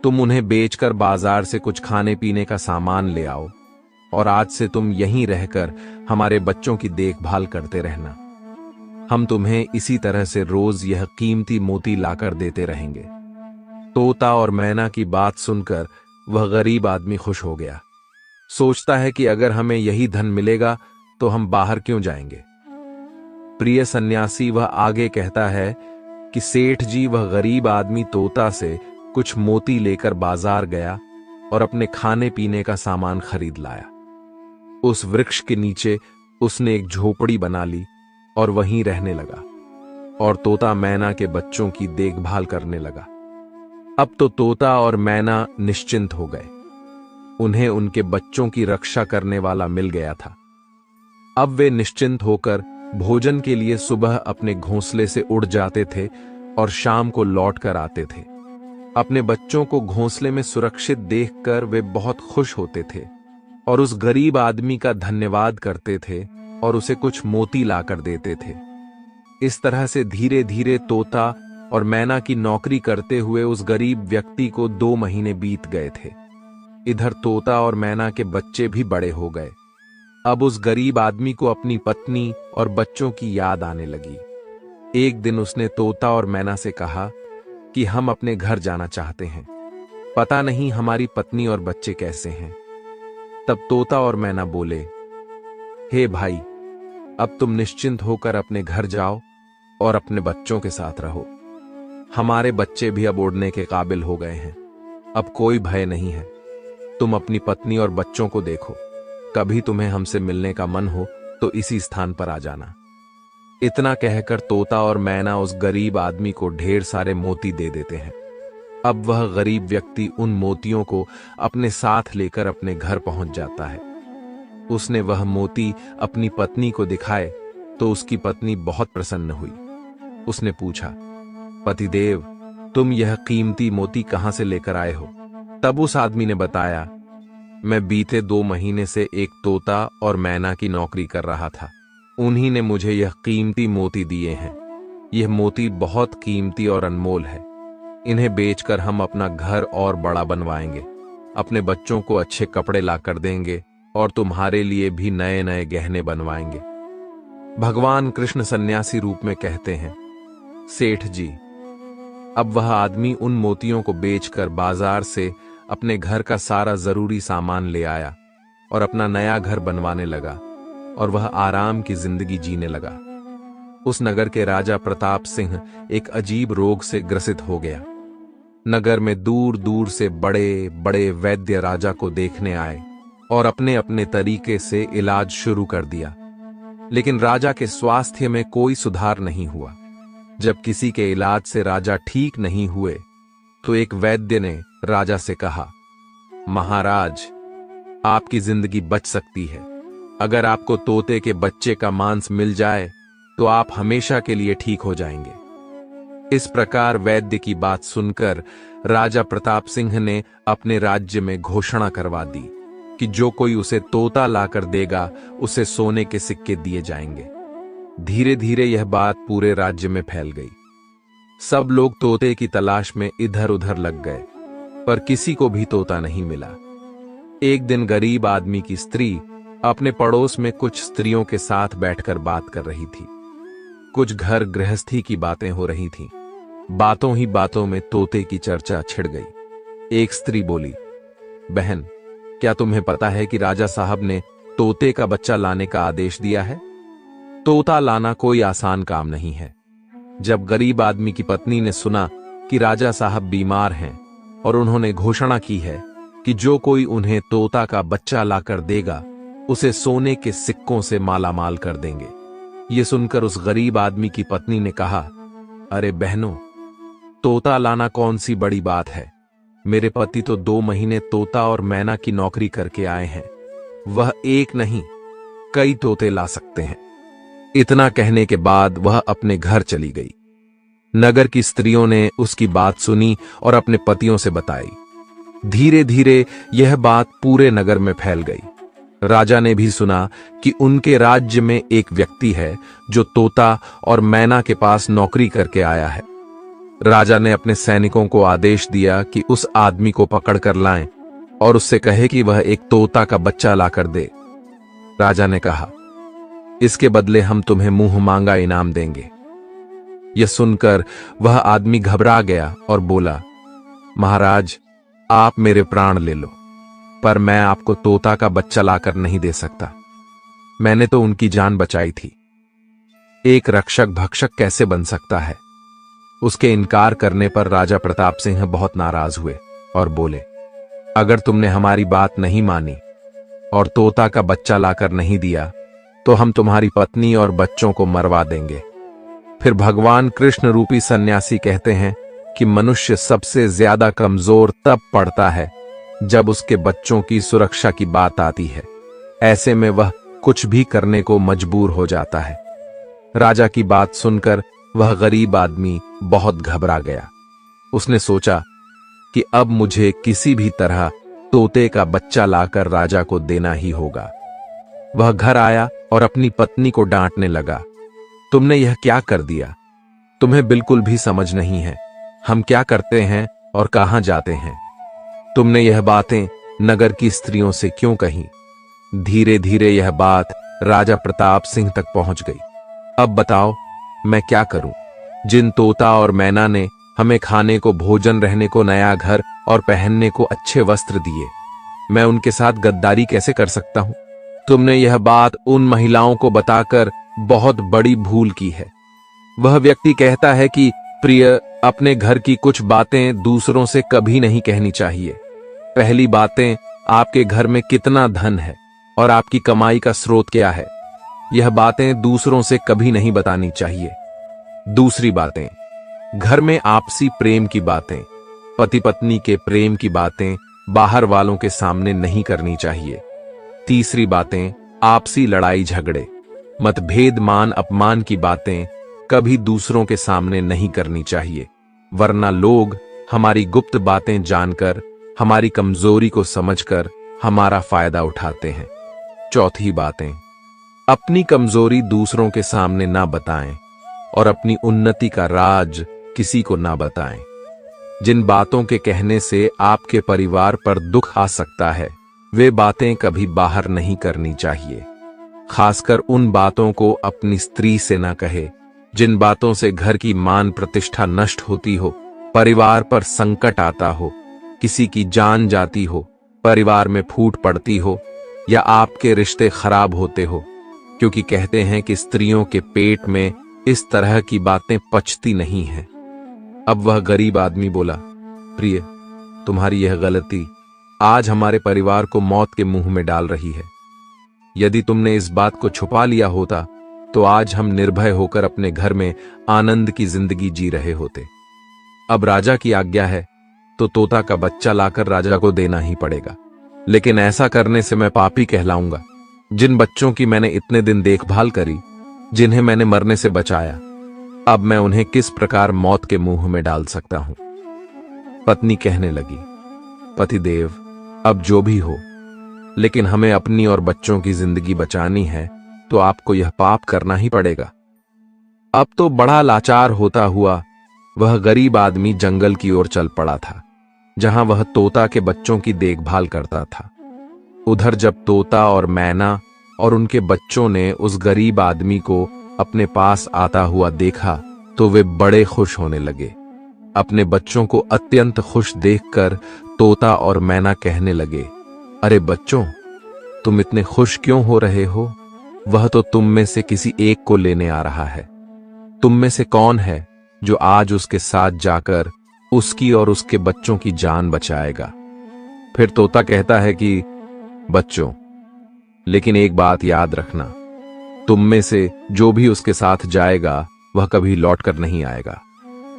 तुम उन्हें बेचकर बाजार से कुछ खाने पीने का सामान ले आओ और आज से तुम यहीं रहकर हमारे बच्चों की देखभाल करते रहना। हम तुम्हें इसी तरह से रोज यह कीमती मोती लाकर देते रहेंगे। तोता और मैना की बात सुनकर वह गरीब आदमी खुश हो गया। सोचता है कि अगर हमें यही धन मिलेगा तो हम बाहर क्यों जाएंगे। प्रिय सन्यासी वह आगे कहता है कि सेठ जी, वह गरीब आदमी तोता से कुछ मोती लेकर बाजार गया और अपने खाने पीने का सामान खरीद लाया। उस वृक्ष के नीचे उसने एक झोपड़ी बना ली और वहीं रहने लगा और तोता मैना के बच्चों की देखभाल करने लगा। अब तो तोता और मैना निश्चिंत हो गए। उन्हें उनके बच्चों की रक्षा करने वाला मिल गया था। अब वे निश्चिंत होकर भोजन के लिए सुबह अपने घोंसले से उड़ जाते थे और शाम को लौट कर आते थे। अपने बच्चों को घोंसले में सुरक्षित देखकर वे बहुत खुश होते थे और उस गरीब आदमी का धन्यवाद करते थे और उसे कुछ मोती लाकर देते थे। इस तरह से धीरे धीरे तोता और मैना की नौकरी करते हुए उस गरीब व्यक्ति को 2 महीने बीत गए थे। इधर तोता और मैना के बच्चे भी बड़े हो गए। अब उस गरीब आदमी को अपनी पत्नी और बच्चों की याद आने लगी। एक दिन उसने तोता और मैना से कहा कि हम अपने घर जाना चाहते हैं। पता नहीं हमारी पत्नी और बच्चे कैसे हैं। तब तोता और मैना बोले, हे भाई, अब तुम निश्चिंत होकर अपने घर जाओ और अपने बच्चों के साथ रहो। हमारे बच्चे भी अब उड़ने के काबिल हो गए हैं। अब कोई भय नहीं है। तुम अपनी पत्नी और बच्चों को देखो। कभी तुम्हें हमसे मिलने का मन हो तो इसी स्थान पर आ जाना। इतना कहकर तोता और मैना उस गरीब आदमी को ढेर सारे मोती दे देते हैं। अब वह गरीब व्यक्ति उन मोतियों को अपने साथ लेकर अपने घर पहुंच जाता है। उसने वह मोती अपनी पत्नी को दिखाए तो उसकी पत्नी बहुत प्रसन्न हुई। उसने पूछा, पतिदेव, तुम यह कीमती मोती कहां से लेकर आए हो? तब उस आदमी ने बताया, मैं बीते 2 महीने से एक तोता और मैना की नौकरी कर रहा था। उन्हीं ने मुझे यह कीमती मोती दिए हैं। यह मोती बहुत कीमती और अनमोल है। इन्हें बेचकर हम अपना घर और बड़ा बनवाएंगे, अपने बच्चों को अच्छे कपड़े लाकर देंगे और तुम्हारे लिए भी नए नए गहने बनवाएंगे। भगवान कृष्ण सन्यासी रूप में कहते हैं, सेठ जी। अब वह आदमी उन मोतियों को बेचकर बाजार से अपने घर का सारा जरूरी सामान ले आया और अपना नया घर बनवाने लगा और वह आराम की जिंदगी जीने लगा। उस नगर के राजा प्रताप सिंह एक अजीब रोग से ग्रसित हो गया। नगर में दूर दूर से बड़े बड़े वैद्य राजा को देखने आए और अपने अपने तरीके से इलाज शुरू कर दिया, लेकिन राजा के स्वास्थ्य में कोई सुधार नहीं हुआ। जब किसी के इलाज से राजा ठीक नहीं हुए तो एक वैद्य ने राजा से कहा, महाराज, आपकी जिंदगी बच सकती है। अगर आपको तोते के बच्चे का मांस मिल जाए तो आप हमेशा के लिए ठीक हो जाएंगे। इस प्रकार वैद्य की बात सुनकर राजा प्रताप सिंह ने अपने राज्य में घोषणा करवा दी कि जो कोई उसे तोता लाकर देगा उसे सोने के सिक्के दिए जाएंगे। धीरे धीरे यह बात पूरे राज्य में फैल गई। सब लोग तोते की तलाश में इधर उधर लग गए, पर किसी को भी तोता नहीं मिला। एक दिन गरीब आदमी की स्त्री अपने पड़ोस में कुछ स्त्रियों के साथ बैठकर बात कर रही थी। कुछ घर गृहस्थी की बातें हो रही थीं। बातों ही बातों में तोते की चर्चा छिड़ गई। एक स्त्री बोली, बहन, क्या तुम्हें पता है कि राजा साहब ने तोते का बच्चा लाने का आदेश दिया है? तोता लाना कोई आसान काम नहीं है। जब गरीब आदमी की पत्नी ने सुना कि राजा साहब बीमार हैं और उन्होंने घोषणा की है कि जो कोई उन्हें तोता का बच्चा लाकर देगा उसे सोने के सिक्कों से मालामाल कर देंगे, ये सुनकर उस गरीब आदमी की पत्नी ने कहा, अरे बहनों, तोता लाना कौन सी बड़ी बात है। मेरे पति तो 2 महीने तोता और मैना की नौकरी करके आए हैं। वह एक नहीं, कई तोते ला सकते हैं। इतना कहने के बाद वह अपने घर चली गई। नगर की स्त्रियों ने उसकी बात सुनी और अपने पतियों से बताई। धीरे धीरे यह बात पूरे नगर में फैल गई। राजा ने भी सुना कि उनके राज्य में एक व्यक्ति है जो तोता और मैना के पास नौकरी करके आया है। राजा ने अपने सैनिकों को आदेश दिया कि उस आदमी को पकड़ कर लाएं और उससे कहे कि वह एक तोता का बच्चा लाकर दे। राजा ने कहा, इसके बदले हम तुम्हें मुंह मांगा इनाम देंगे। यह सुनकर वह आदमी घबरा गया और बोला, महाराज, आप मेरे प्राण ले लो, पर मैं आपको तोता का बच्चा लाकर नहीं दे सकता। मैंने तो उनकी जान बचाई थी। एक रक्षक भक्षक कैसे बन सकता है? उसके इनकार करने पर राजा प्रताप सिंह बहुत नाराज हुए और बोले, अगर तुमने हमारी बात नहीं मानी और तोता का बच्चा लाकर नहीं दिया तो हम तुम्हारी पत्नी और बच्चों को मरवा देंगे। फिर भगवान कृष्ण रूपी सन्यासी कहते हैं कि मनुष्य सबसे ज्यादा कमजोर तब पड़ता है जब उसके बच्चों की सुरक्षा की बात आती है। ऐसे में वह कुछ भी करने को मजबूर हो जाता है। राजा की बात सुनकर वह गरीब आदमी बहुत घबरा गया। उसने सोचा कि अब मुझे किसी भी तरह तोते का बच्चा लाकर राजा को देना ही होगा। वह घर आया और अपनी पत्नी को डांटने लगा, तुमने यह क्या कर दिया? तुम्हें बिल्कुल भी समझ नहीं है हम क्या करते हैं और कहां जाते हैं। तुमने यह बातें नगर की स्त्रियों से क्यों कहीं? धीरे धीरे यह बात राजा प्रताप सिंह तक पहुंच गई। अब बताओ मैं क्या करूं? जिन तोता और मैना ने हमें खाने को, भोजन, रहने को, नया घर और पहनने को अच्छे वस्त्र दिए, मैं उनके साथ गद्दारी कैसे कर सकता हूं? तुमने यह बात उन महिलाओं को बताकर बहुत बड़ी भूल की है। वह व्यक्ति कहता है कि प्रिय, अपने घर की कुछ बातें दूसरों से कभी नहीं कहनी चाहिए। पहली बातें, आपके घर में कितना धन है और आपकी कमाई का स्रोत क्या है, यह बातें दूसरों से कभी नहीं बतानी चाहिए। दूसरी बातें, घर में आपसी प्रेम की बातें, पति पत्नी के प्रेम की बातें बाहर वालों के सामने नहीं करनी चाहिए। तीसरी बातें, आपसी लड़ाई झगड़े, मतभेद, मान अपमान की बातें कभी दूसरों के सामने नहीं करनी चाहिए, वरना लोग हमारी गुप्त बातें जानकर, हमारी कमजोरी को समझकर हमारा फायदा उठाते हैं। चौथी बातें, अपनी कमजोरी दूसरों के सामने ना बताएं, और अपनी उन्नति का राज किसी को ना बताएं। जिन बातों के कहने से आपके परिवार पर दुख आ सकता है, वे बातें कभी बाहर नहीं करनी चाहिए। खासकर उन बातों को अपनी स्त्री से ना कहे, जिन बातों से घर की मान प्रतिष्ठा नष्ट होती हो, परिवार पर संकट आता हो, किसी की जान जाती हो, परिवार में फूट पड़ती हो या आपके रिश्ते खराब होते हो। क्योंकि कहते हैं कि स्त्रियों के पेट में इस तरह की बातें पचती नहीं हैं। अब वह गरीब आदमी बोला, प्रिय, तुम्हारी यह गलती आज हमारे परिवार को मौत के मुंह में डाल रही है। यदि तुमने इस बात को छुपा लिया होता तो आज हम निर्भय होकर अपने घर में आनंद की जिंदगी जी रहे होते। अब राजा की आज्ञा है तो तोता का बच्चा लाकर राजा को देना ही पड़ेगा, लेकिन ऐसा करने से मैं पापी कहलाऊंगा। जिन बच्चों की मैंने इतने दिन देखभाल करी, जिन्हें मैंने मरने से बचाया, अब मैं उन्हें किस प्रकार मौत के मुंह में डाल सकता हूं। पत्नी कहने लगी, पतिदेव, अब जो भी हो, लेकिन हमें अपनी और बच्चों की जिंदगी बचानी है तो आपको यह पाप करना ही पड़ेगा। अब तो बड़ा लाचार होता हुआ वह गरीब आदमी जंगल की ओर चल पड़ा था, जहां वह तोता के बच्चों की देखभाल करता था। उधर जब तोता और मैना और उनके बच्चों ने उस गरीब आदमी को अपने पास आता हुआ देखा तो वे बड़े खुश होने लगे। अपने बच्चों को अत्यंत खुश देखकर तोता और मैना कहने लगे, अरे बच्चों, तुम इतने खुश क्यों हो रहे हो? वह तो तुम में से किसी एक को लेने आ रहा है। तुम में से कौन है जो आज उसके साथ जाकर उसकी और उसके बच्चों की जान बचाएगा? फिर तोता कहता है कि बच्चों, लेकिन एक बात याद रखना, तुम में से जो भी उसके साथ जाएगा वह कभी लौटकर नहीं आएगा।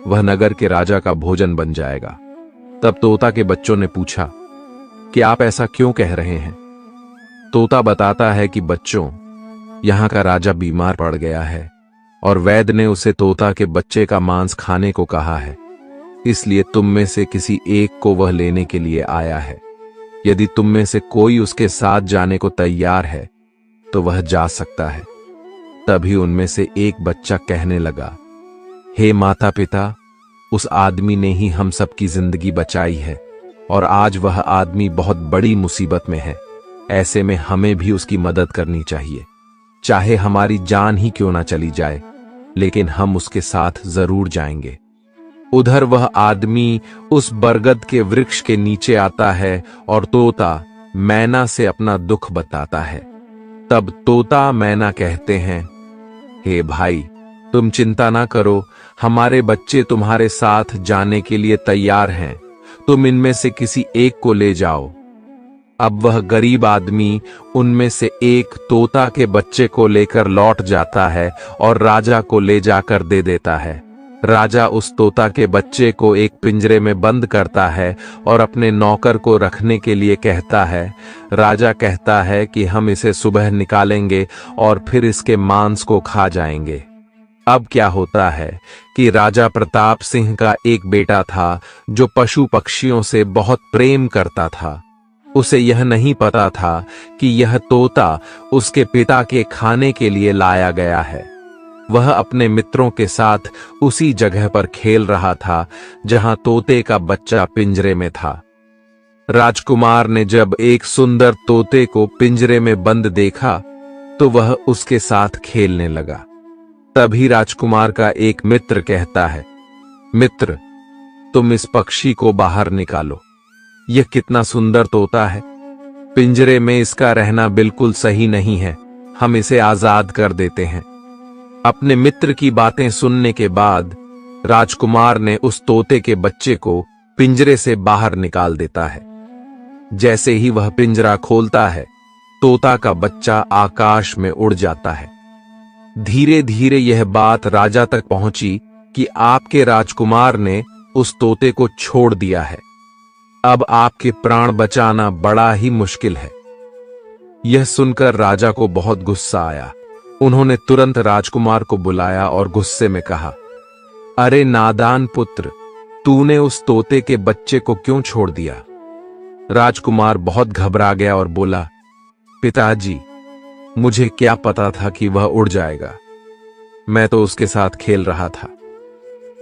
वह नगर के राजा का भोजन बन जाएगा। तब तोता के बच्चों ने पूछा कि आप ऐसा क्यों कह रहे हैं? तोता बताता है कि बच्चों, यहां का राजा बीमार पड़ गया है और वैद्य ने उसे तोता के बच्चे का मांस खाने को कहा है, इसलिए तुम में से किसी एक को वह लेने के लिए आया है। यदि तुम में से कोई उसके साथ जाने को तैयार है तो वह जा सकता है। तभी उनमें से एक बच्चा कहने लगा, हे माता पिता, उस आदमी ने ही हम सबकी जिंदगी बचाई है और आज वह आदमी बहुत बड़ी मुसीबत में है। ऐसे में हमें भी उसकी मदद करनी चाहिए, चाहे हमारी जान ही क्यों ना चली जाए, लेकिन हम उसके साथ जरूर जाएंगे। उधर वह आदमी उस बरगद के वृक्ष के नीचे आता है और तोता मैना से अपना दुख बताता है। तब तोता मैना कहते हैं, हे भाई, तुम चिंता ना करो, हमारे बच्चे तुम्हारे साथ जाने के लिए तैयार हैं। तुम इनमें से किसी एक को ले जाओ। अब वह गरीब आदमी उनमें से एक तोता के बच्चे को लेकर लौट जाता है और राजा को ले जाकर दे देता है। राजा उस तोता के बच्चे को एक पिंजरे में बंद करता है और अपने नौकर को रखने के लिए कहता है। राजा कहता है कि हम इसे सुबह निकालेंगे और फिर इसके मांस को खा जाएंगे। अब क्या होता है कि राजा प्रताप सिंह का एक बेटा था जो पशु पक्षियों से बहुत प्रेम करता था। उसे यह नहीं पता था कि यह तोता उसके पिता के खाने के लिए लाया गया है। वह अपने मित्रों के साथ उसी जगह पर खेल रहा था जहां तोते का बच्चा पिंजरे में था। राजकुमार ने जब एक सुंदर तोते को पिंजरे में बंद देखा तो वह उसके साथ खेलने लगा। तभी राजकुमार का एक मित्र कहता है, मित्र, तुम इस पक्षी को बाहर निकालो। यह कितना सुंदर तोता है, पिंजरे में इसका रहना बिल्कुल सही नहीं है, हम इसे आजाद कर देते हैं। अपने मित्र की बातें सुनने के बाद राजकुमार ने उस तोते के बच्चे को पिंजरे से बाहर निकाल देता है। जैसे ही वह पिंजरा खोलता है, तोता का बच्चा आकाश में उड़ जाता है। धीरे धीरे यह बात राजा तक पहुंची कि आपके राजकुमार ने उस तोते को छोड़ दिया है। अब आपके प्राण बचाना बड़ा ही मुश्किल है। यह सुनकर राजा को बहुत गुस्सा आया। उन्होंने तुरंत राजकुमार को बुलाया और गुस्से में कहा, अरे नादान पुत्र, तूने उस तोते के बच्चे को क्यों छोड़ दिया? राजकुमार बहुत घबरा गया और बोला, पिताजी, मुझे क्या पता था कि वह उड़ जाएगा। मैं तो उसके साथ खेल रहा था।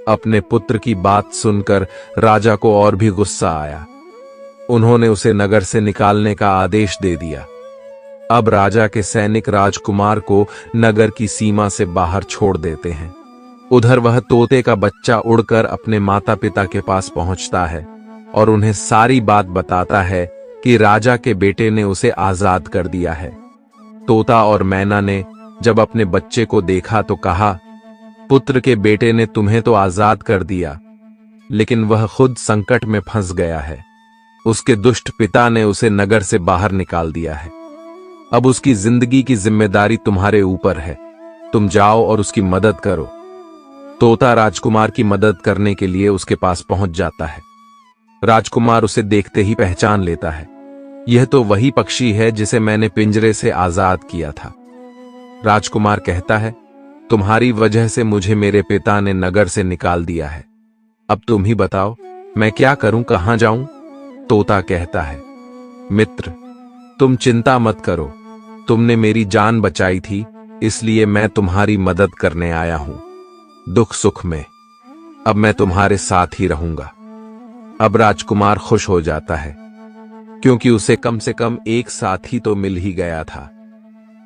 अपने पुत्र की बात सुनकर राजा को और भी गुस्सा आया। उन्होंने उसे नगर से निकालने का आदेश दे दिया। अब राजा के सैनिक राजकुमार को नगर की सीमा से बाहर छोड़ देते हैं। उधर वह तोते का बच्चा उड़कर अपने माता पिता के पास पहुंचता है और उन्हें सारी बात बताता है कि राजा के बेटे ने उसे आजाद कर दिया है। तोता और मैना ने जब अपने बच्चे को देखा तो कहा, पुत्र के बेटे ने तुम्हें तो आजाद कर दिया, लेकिन वह खुद संकट में फंस गया है। उसके दुष्ट पिता ने उसे नगर से बाहर निकाल दिया है। अब उसकी जिंदगी की जिम्मेदारी तुम्हारे ऊपर है। तुम जाओ और उसकी मदद करो। तोता राजकुमार की मदद करने के लिए उसके पास पहुंच जाता है। राजकुमार उसे देखते ही पहचान लेता है। यह तो वही पक्षी है जिसे मैंने पिंजरे से आजाद किया था। राजकुमार कहता है, तुम्हारी वजह से मुझे मेरे पिता ने नगर से निकाल दिया है। अब तुम ही बताओ, मैं क्या करूं, कहां जाऊं? तोता कहता है, मित्र, तुम चिंता मत करो। तुमने मेरी जान बचाई थी, इसलिए मैं तुम्हारी मदद करने आया हूं, दुख सुख में। अब मैं तुम्हारे साथ ही रहूंगा। अब राजकुमार खुश हो जाता है, क्योंकि उसे कम से कम एक साथी तो मिल ही गया था।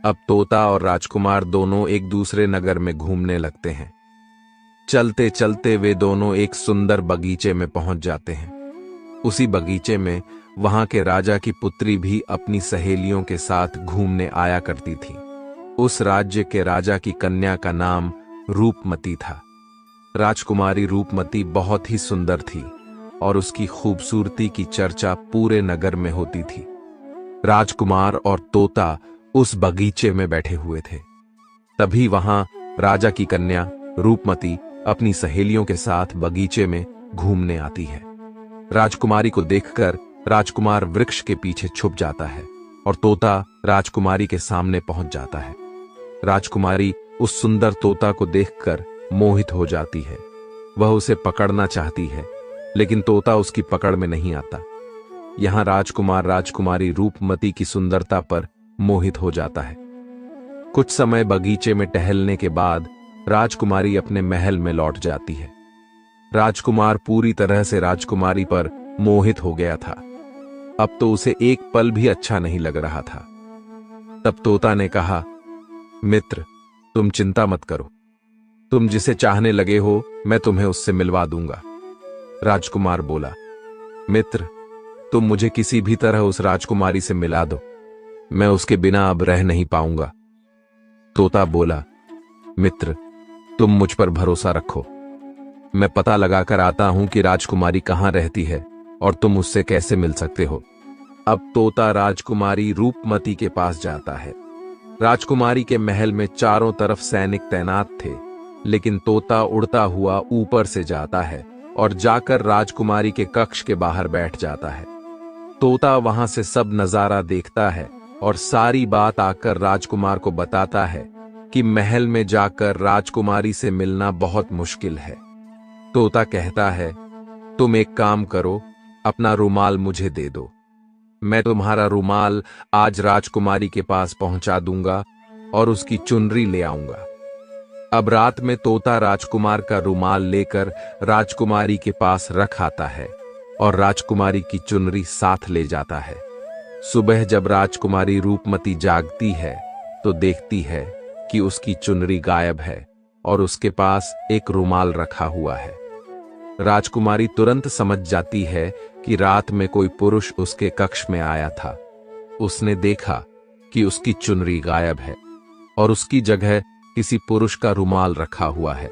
अब तोता और राजकुमार दोनों एक दूसरे नगर में घूमने लगते हैं। चलते चलते वे दोनों एक सुंदर बगीचे में पहुंच जाते हैं। उसी बगीचे में वहां के राजा की पुत्री भी अपनी सहेलियों के साथ घूमने आया करती थी। उस राज्य के राजा की कन्या का नाम रूपमती था। राजकुमारी रूपमती बहुत ही सुंदर थी और उसकी खूबसूरती की चर्चा पूरे नगर में होती थी। राजकुमार और तोता उस बगीचे में बैठे हुए थे। तभी वहां राजा की कन्या रूपमती अपनी सहेलियों के साथ बगीचे में घूमने आती है। राजकुमारी को देखकर राजकुमार वृक्ष के पीछे छुप जाता है और तोता राजकुमारी के सामने पहुंच जाता है। राजकुमारी उस सुंदर तोता को देखकर मोहित हो जाती है। वह उसे पकड़ना चाहती है, लेकिन तोता उसकी पकड़ में नहीं आता। यहां राजकुमार राजकुमारी रूपमती की सुंदरता पर मोहित हो जाता है। कुछ समय बगीचे में टहलने के बाद राजकुमारी अपने महल में लौट जाती है। राजकुमार पूरी तरह से राजकुमारी पर मोहित हो गया था। अब तो उसे एक पल भी अच्छा नहीं लग रहा था। तब तोता ने कहा, मित्र, तुम चिंता मत करो। तुम जिसे चाहने लगे हो, मैं तुम्हें उससे मिलवा दूंगा। राजकुमार बोला, मित्र, तुम मुझे किसी भी तरह उस राजकुमारी से मिला दो। मैं उसके बिना अब रह नहीं पाऊंगा। तोता बोला, मित्र, तुम मुझ पर भरोसा रखो। मैं पता लगाकर आता हूं कि राजकुमारी कहां रहती है और तुम उससे कैसे मिल सकते हो। अब तोता राजकुमारी रूपमती के पास जाता है। राजकुमारी के महल में चारों तरफ सैनिक तैनात थे, लेकिन तोता उड़ता हुआ ऊपर से जाता है और जाकर राजकुमारी के कक्ष के बाहर बैठ जाता है। तोता वहां से सब नजारा देखता है और सारी बात आकर राजकुमार को बताता है कि महल में जाकर राजकुमारी से मिलना बहुत मुश्किल है। तोता कहता है, तुम एक काम करो, अपना रुमाल मुझे दे दो। मैं तुम्हारा रुमाल आज राजकुमारी के पास पहुंचा दूंगा और उसकी चुनरी ले आऊंगा। अब रात में तोता राजकुमार का रुमाल लेकर राजकुमारी के पास रख आता है और राजकुमारी की चुनरी साथ ले जाता है। सुबह जब राजकुमारी रूपमती जागती है तो देखती है कि उसकी चुनरी गायब है और उसके पास एक रुमाल रखा हुआ है। राजकुमारी तुरंत समझ जाती है कि रात में कोई पुरुष उसके कक्ष में आया था। उसने देखा कि उसकी चुनरी गायब है और उसकी जगह किसी पुरुष का रुमाल रखा हुआ है।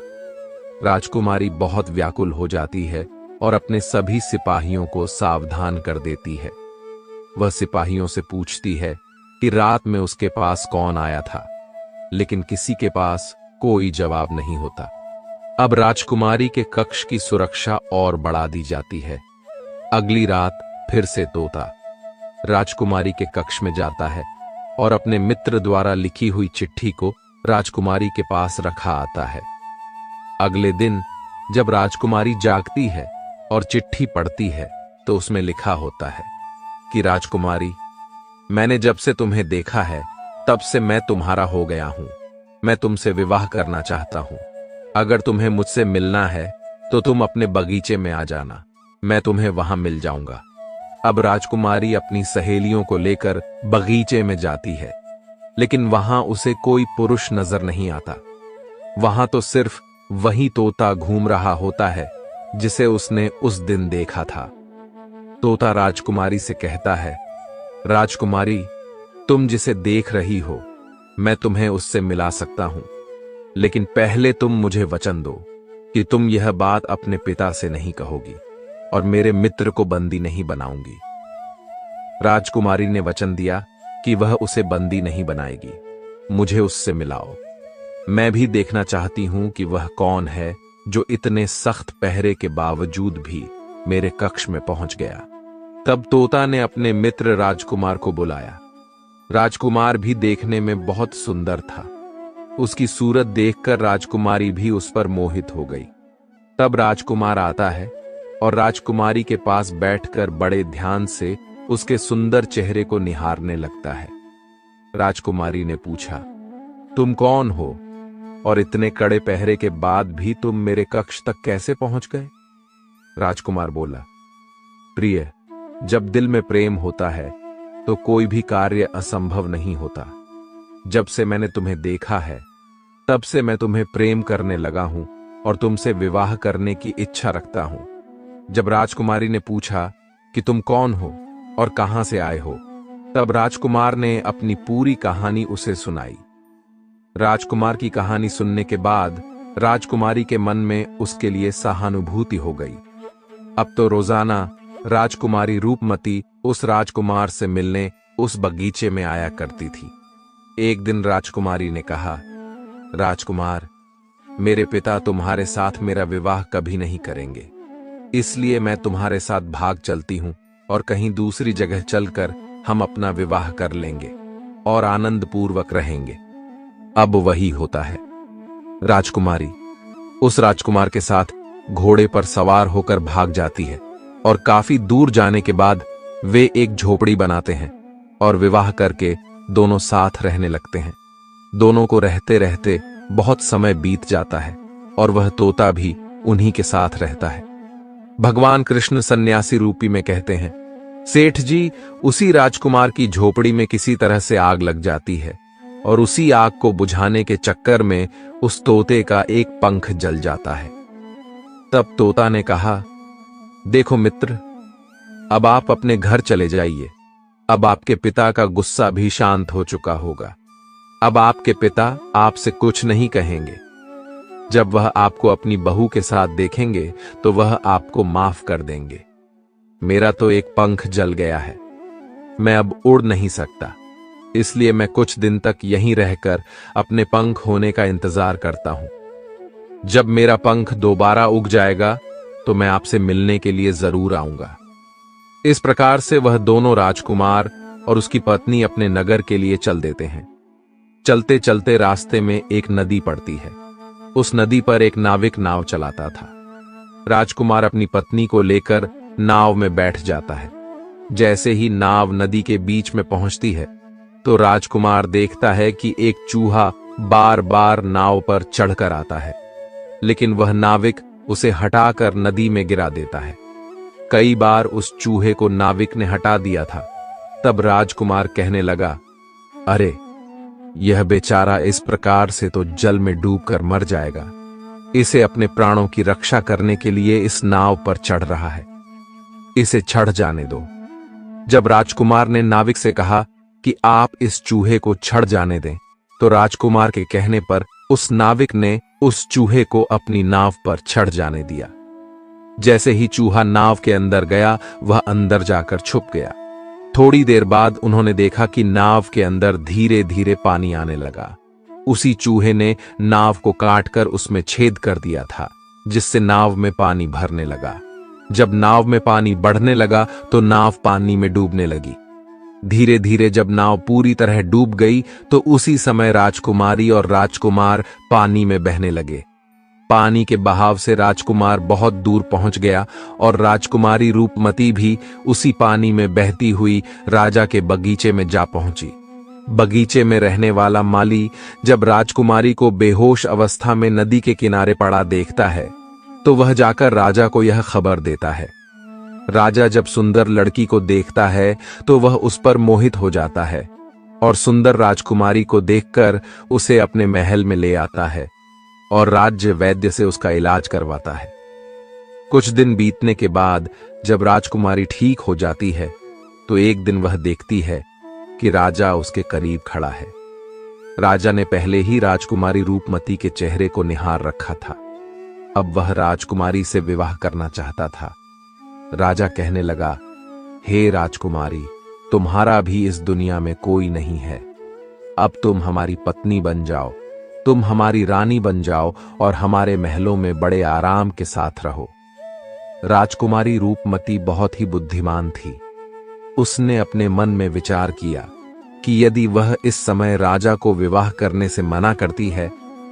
राजकुमारी बहुत व्याकुल हो जाती है और अपने सभी सिपाहियों को सावधान कर देती है। वह सिपाहियों से पूछती है कि रात में उसके पास कौन आया था, लेकिन किसी के पास कोई जवाब नहीं होता। अब राजकुमारी के कक्ष की सुरक्षा और बढ़ा दी जाती है। अगली रात फिर से तोता राजकुमारी के कक्ष में जाता है और अपने मित्र द्वारा लिखी हुई चिट्ठी को राजकुमारी के पास रखा आता है। अगले दिन जब राजकुमारी जागती है और चिट्ठी पढ़ती है तो उसमें लिखा होता है कि राजकुमारी, मैंने जब से तुम्हें देखा है तब से मैं तुम्हारा हो गया हूं। मैं तुमसे विवाह करना चाहता हूं। अगर तुम्हें मुझसे मिलना है तो तुम अपने बगीचे में आ जाना, मैं तुम्हें वहां मिल जाऊंगा। अब राजकुमारी अपनी सहेलियों को लेकर बगीचे में जाती है, लेकिन वहां उसे कोई पुरुष नजर नहीं आता। वहां तो सिर्फ वही तोता घूम रहा होता है जिसे उसने उस दिन देखा था। तोता राजकुमारी से कहता है, राजकुमारी, तुम जिसे देख रही हो मैं तुम्हें उससे मिला सकता हूं, लेकिन पहले तुम मुझे वचन दो कि तुम यह बात अपने पिता से नहीं कहोगी और मेरे मित्र को बंदी नहीं बनाऊंगी। राजकुमारी ने वचन दिया कि वह उसे बंदी नहीं बनाएगी। मुझे उससे मिलाओ, मैं भी देखना चाहती हूं कि वह कौन है जो इतने सख्त पहरे के बावजूद भी मेरे कक्ष में पहुंच गया। तब तोता ने अपने मित्र राजकुमार को बुलाया। राजकुमार भी देखने में बहुत सुंदर था। उसकी सूरत देखकर राजकुमारी भी उस पर मोहित हो गई। तब राजकुमार आता है और राजकुमारी के पास बैठकर बड़े ध्यान से उसके सुंदर चेहरे को निहारने लगता है। राजकुमारी ने पूछा, तुम कौन हो और इतने कड़े पहरे के बाद भी तुम मेरे कक्ष तक कैसे पहुंच गए? राजकुमार बोला, प्रिय, जब दिल में प्रेम होता है तो कोई भी कार्य असंभव नहीं होता। जब से मैंने तुम्हें देखा है तब से मैं तुम्हें प्रेम करने लगा हूं और तुमसे विवाह करने की इच्छा रखता हूं। जब राजकुमारी ने पूछा कि तुम कौन हो और कहां से आए हो, तब राजकुमार ने अपनी पूरी कहानी उसे सुनाई। राजकुमार की कहानी सुनने के बाद राजकुमारी के मन में उसके लिए सहानुभूति हो गई। अब तो रोजाना राजकुमारी रूपमती उस राजकुमार से मिलने उस बगीचे में आया करती थी। एक दिन राजकुमारी ने कहा, राजकुमार, मेरे पिता तुम्हारे साथ मेरा विवाह कभी नहीं करेंगे, इसलिए मैं तुम्हारे साथ भाग चलती हूं और कहीं दूसरी जगह चलकर हम अपना विवाह कर लेंगे और आनंद पूर्वक रहेंगे। अब वही होता है। राजकुमारी उस राजकुमार के साथ घोड़े पर सवार होकर भाग जाती है और काफी दूर जाने के बाद वे एक झोपड़ी बनाते हैं और विवाह करके दोनों साथ रहने लगते हैं। दोनों को रहते रहते बहुत समय बीत जाता है और वह तोता भी उन्हीं के साथ रहता है। भगवान कृष्ण सन्यासी रूपी में कहते हैं, सेठ जी, उसी राजकुमार की झोपड़ी में किसी तरह से आग लग जाती है और उसी आग को बुझाने के चक्कर में उस तोते का एक पंख जल जाता है। तब तोता ने कहा, देखो मित्र, अब आप अपने घर चले जाइए। अब आपके पिता का गुस्सा भी शांत हो चुका होगा। अब आपके पिता आपसे कुछ नहीं कहेंगे। जब वह आपको अपनी बहू के साथ देखेंगे तो वह आपको माफ कर देंगे। मेरा तो एक पंख जल गया है, मैं अब उड़ नहीं सकता, इसलिए मैं कुछ दिन तक यहीं रहकर अपने पंख होने का इंतजार करता हूं। जब मेरा पंख दोबारा उग जाएगा तो मैं आपसे मिलने के लिए जरूर आऊंगा। इस प्रकार से वह दोनों राजकुमार और उसकी पत्नी अपने नगर के लिए चल देते हैं। चलते चलते रास्ते में एक नदी पड़ती है। उस नदी पर एक नाविक नाव चलाता था। राजकुमार अपनी पत्नी को लेकर नाव में बैठ जाता है। जैसे ही नाव नदी के बीच में पहुंचती है तो राजकुमार देखता है कि एक चूहा बार बार नाव पर चढ़कर आता है, लेकिन वह नाविक उसे हटाकर नदी में गिरा देता है। कई बार उस चूहे को नाविक ने हटा दिया था। तब राजकुमार कहने लगा, अरे, यह बेचारा इस प्रकार से तो जल में डूबकर मर जाएगा। इसे अपने प्राणों की रक्षा करने के लिए इस नाव पर चढ़ रहा है, इसे चढ़ जाने दो। जब राजकुमार ने नाविक से कहा कि आप इस चूहे को चढ़ जाने दें, तो राजकुमार के कहने पर उस नाविक ने उस चूहे को अपनी नाव पर चढ़ जाने दिया। जैसे ही चूहा नाव के अंदर गया, वह अंदर जाकर छुप गया। थोड़ी देर बाद उन्होंने देखा कि नाव के अंदर धीरे धीरे पानी आने लगा। उसी चूहे ने नाव को काटकर उसमें छेद कर दिया था, जिससे नाव में पानी भरने लगा। जब नाव में पानी बढ़ने लगा तो नाव पानी में डूबने लगी। धीरे धीरे जब नाव पूरी तरह डूब गई तो उसी समय राजकुमारी और राजकुमार पानी में बहने लगे। पानी के बहाव से राजकुमार बहुत दूर पहुंच गया और राजकुमारी रूपमती भी उसी पानी में बहती हुई राजा के बगीचे में जा पहुंची। बगीचे में रहने वाला माली जब राजकुमारी को बेहोश अवस्था में नदी के किनारे पड़ा देखता है तो वह जाकर राजा को यह खबर देता है। राजा जब सुंदर लड़की को देखता है तो वह उस पर मोहित हो जाता है और सुंदर राजकुमारी को देखकर उसे अपने महल में ले आता है और राज्य वैद्य से उसका इलाज करवाता है। कुछ दिन बीतने के बाद जब राजकुमारी ठीक हो जाती है तो एक दिन वह देखती है कि राजा उसके करीब खड़ा है। राजा ने पहले ही राजकुमारी रूपमती के चेहरे को निहार रखा था। अब वह राजकुमारी से विवाह करना चाहता था। राजा कहने लगा, हे राजकुमारी, तुम्हारा भी इस दुनिया में कोई नहीं है। अब तुम हमारी पत्नी बन जाओ, तुम हमारी रानी बन जाओ और हमारे महलों में बड़े आराम के साथ रहो। राजकुमारी रूपमती बहुत ही बुद्धिमान थी। उसने अपने मन में विचार किया कि यदि वह इस समय राजा को विवाह करने से मना करती है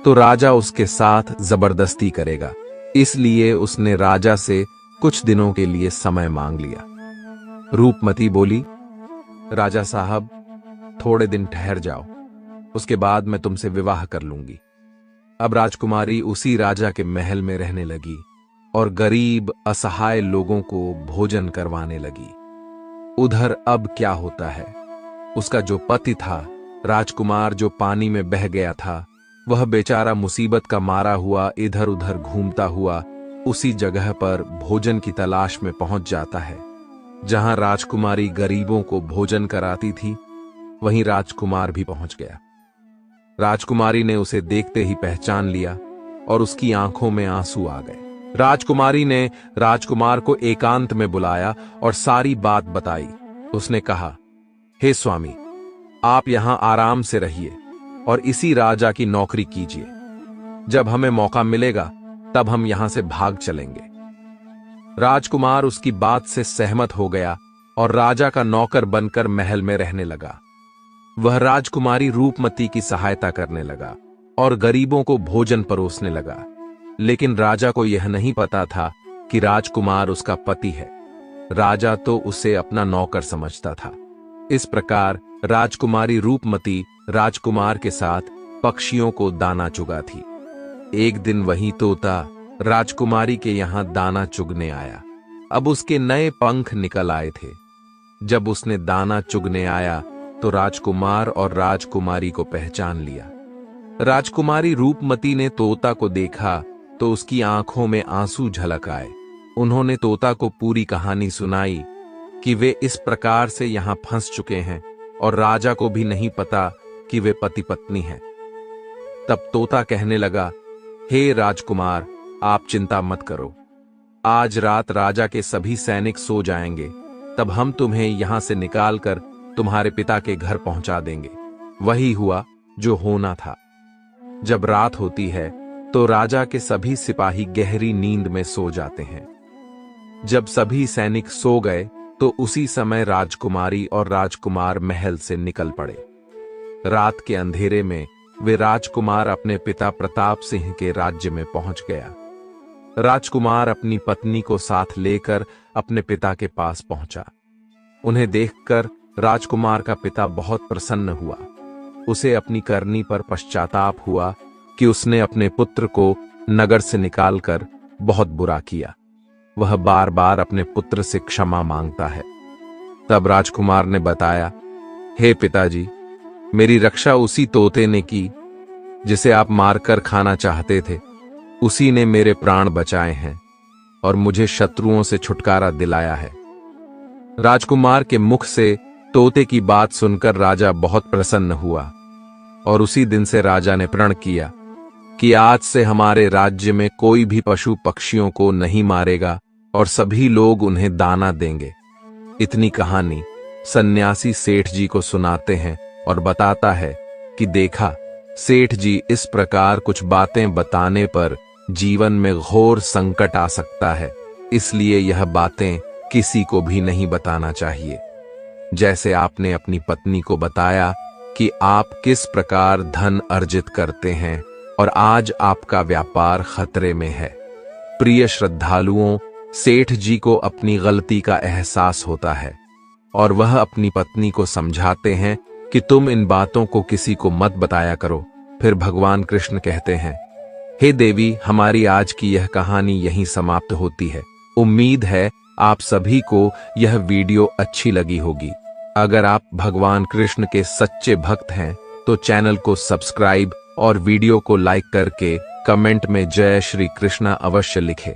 तो राजा उसके साथ जबरदस्ती करेगा। इसलिए उसने राजा से कुछ दिनों के लिए समय मांग लिया। रूपमती बोली, राजा साहब, थोड़े दिन ठहर जाओ, उसके बाद मैं तुमसे विवाह कर लूंगी। अब राजकुमारी उसी राजा के महल में रहने लगी और गरीब असहाय लोगों को भोजन करवाने लगी। उधर अब क्या होता है, उसका जो पति था, राजकुमार जो पानी में बह गया था, वह बेचारा मुसीबत का मारा हुआ इधर उधर घूमता हुआ उसी जगह पर भोजन की तलाश में पहुंच जाता है जहां राजकुमारी गरीबों को भोजन कराती थी। वहीं राजकुमार भी पहुंच गया। राजकुमारी ने उसे देखते ही पहचान लिया और उसकी आंखों में आंसू आ गए। राजकुमारी ने राजकुमार को एकांत में बुलाया और सारी बात बताई। उसने कहा, हे स्वामी, आप यहां आराम से रहिए और इसी राजा की नौकरी कीजिए। जब हमें मौका मिलेगा तब हम यहां से भाग चलेंगे। राजकुमार उसकी बात से सहमत हो गया और राजा का नौकर बनकर महल में रहने लगा। वह राजकुमारी रूपमती की सहायता करने लगा और गरीबों को भोजन परोसने लगा। लेकिन राजा को यह नहीं पता था कि राजकुमार उसका पति है। राजा तो उसे अपना नौकर समझता था। इस प्रकार राजकुमारी रूपमती राजकुमार के साथ पक्षियों को दाना चुगा थी। एक दिन वही तोता राजकुमारी के यहां दाना चुगने आया। अब उसके नए पंख निकल आए थे। जब उसने दाना चुगने आया तो राजकुमार और राजकुमारी को पहचान लिया। राजकुमारी रूपमती ने तोता को देखा तो उसकी आंखों में आंसू झलक आए। उन्होंने तोता को पूरी कहानी सुनाई कि वे इस प्रकार से यहां फंस चुके हैं और राजा को भी नहीं पता कि वे पति पत्नी हैं। तब तोता कहने लगा, हे राजकुमार, आप चिंता मत करो। आज रात राजा के सभी सैनिक सो जाएंगे, तब हम तुम्हें यहां से निकालकर तुम्हारे पिता के घर पहुंचा देंगे। वही हुआ जो होना था। जब रात होती है तो राजा के सभी सिपाही गहरी नींद में सो जाते हैं। जब सभी सैनिक सो गए तो उसी समय राजकुमारी और राजकुमार महल से निकल पड़े। रात के अंधेरे में वे राजकुमार अपने पिता प्रताप सिंह के राज्य में पहुंच गया। राजकुमार अपनी पत्नी को साथ लेकर अपने पिता के पास पहुंचा। उन्हें देखकर राजकुमार का पिता बहुत प्रसन्न हुआ। उसे अपनी करनी पर पश्चाताप हुआ कि उसने अपने पुत्र को नगर से निकालकर बहुत बुरा किया। वह बार बार अपने पुत्र से क्षमा मांगता है। तब राजकुमार ने बताया, हे पिताजी, मेरी रक्षा उसी तोते ने की जिसे आप मारकर खाना चाहते थे। उसी ने मेरे प्राण बचाए हैं और मुझे शत्रुओं से छुटकारा दिलाया है। राजकुमार के मुख से तोते की बात सुनकर राजा बहुत प्रसन्न हुआ और उसी दिन से राजा ने प्रण किया कि आज से हमारे राज्य में कोई भी पशु पक्षियों को नहीं मारेगा और सभी लोग उन्हें दाना देंगे। इतनी कहानी सन्यासी सेठ जी को सुनाते हैं और बताता है कि देखा, सेठ जी इस प्रकार कुछ बातें बताने पर जीवन में घोर संकट आ सकता है, इसलिए यह बातें किसी को भी नहीं बताना चाहिए। जैसे आपने अपनी पत्नी को बताया कि आप किस प्रकार धन अर्जित करते हैं और आज आपका व्यापार खतरे में है। प्रिय श्रद्धालुओं, सेठ जी को अपनी गलती का एहसास होता है और वह अपनी पत्नी को समझाते हैं कि तुम इन बातों को किसी को मत बताया करो। फिर भगवान कृष्ण कहते हैं, हे देवी, हमारी आज की यह कहानी यहीं समाप्त होती है। उम्मीद है आप सभी को यह वीडियो अच्छी लगी होगी। अगर आप भगवान कृष्ण के सच्चे भक्त हैं तो चैनल को सब्सक्राइब और वीडियो को लाइक करके कमेंट में जय श्री कृष्णा अवश्य लिखें।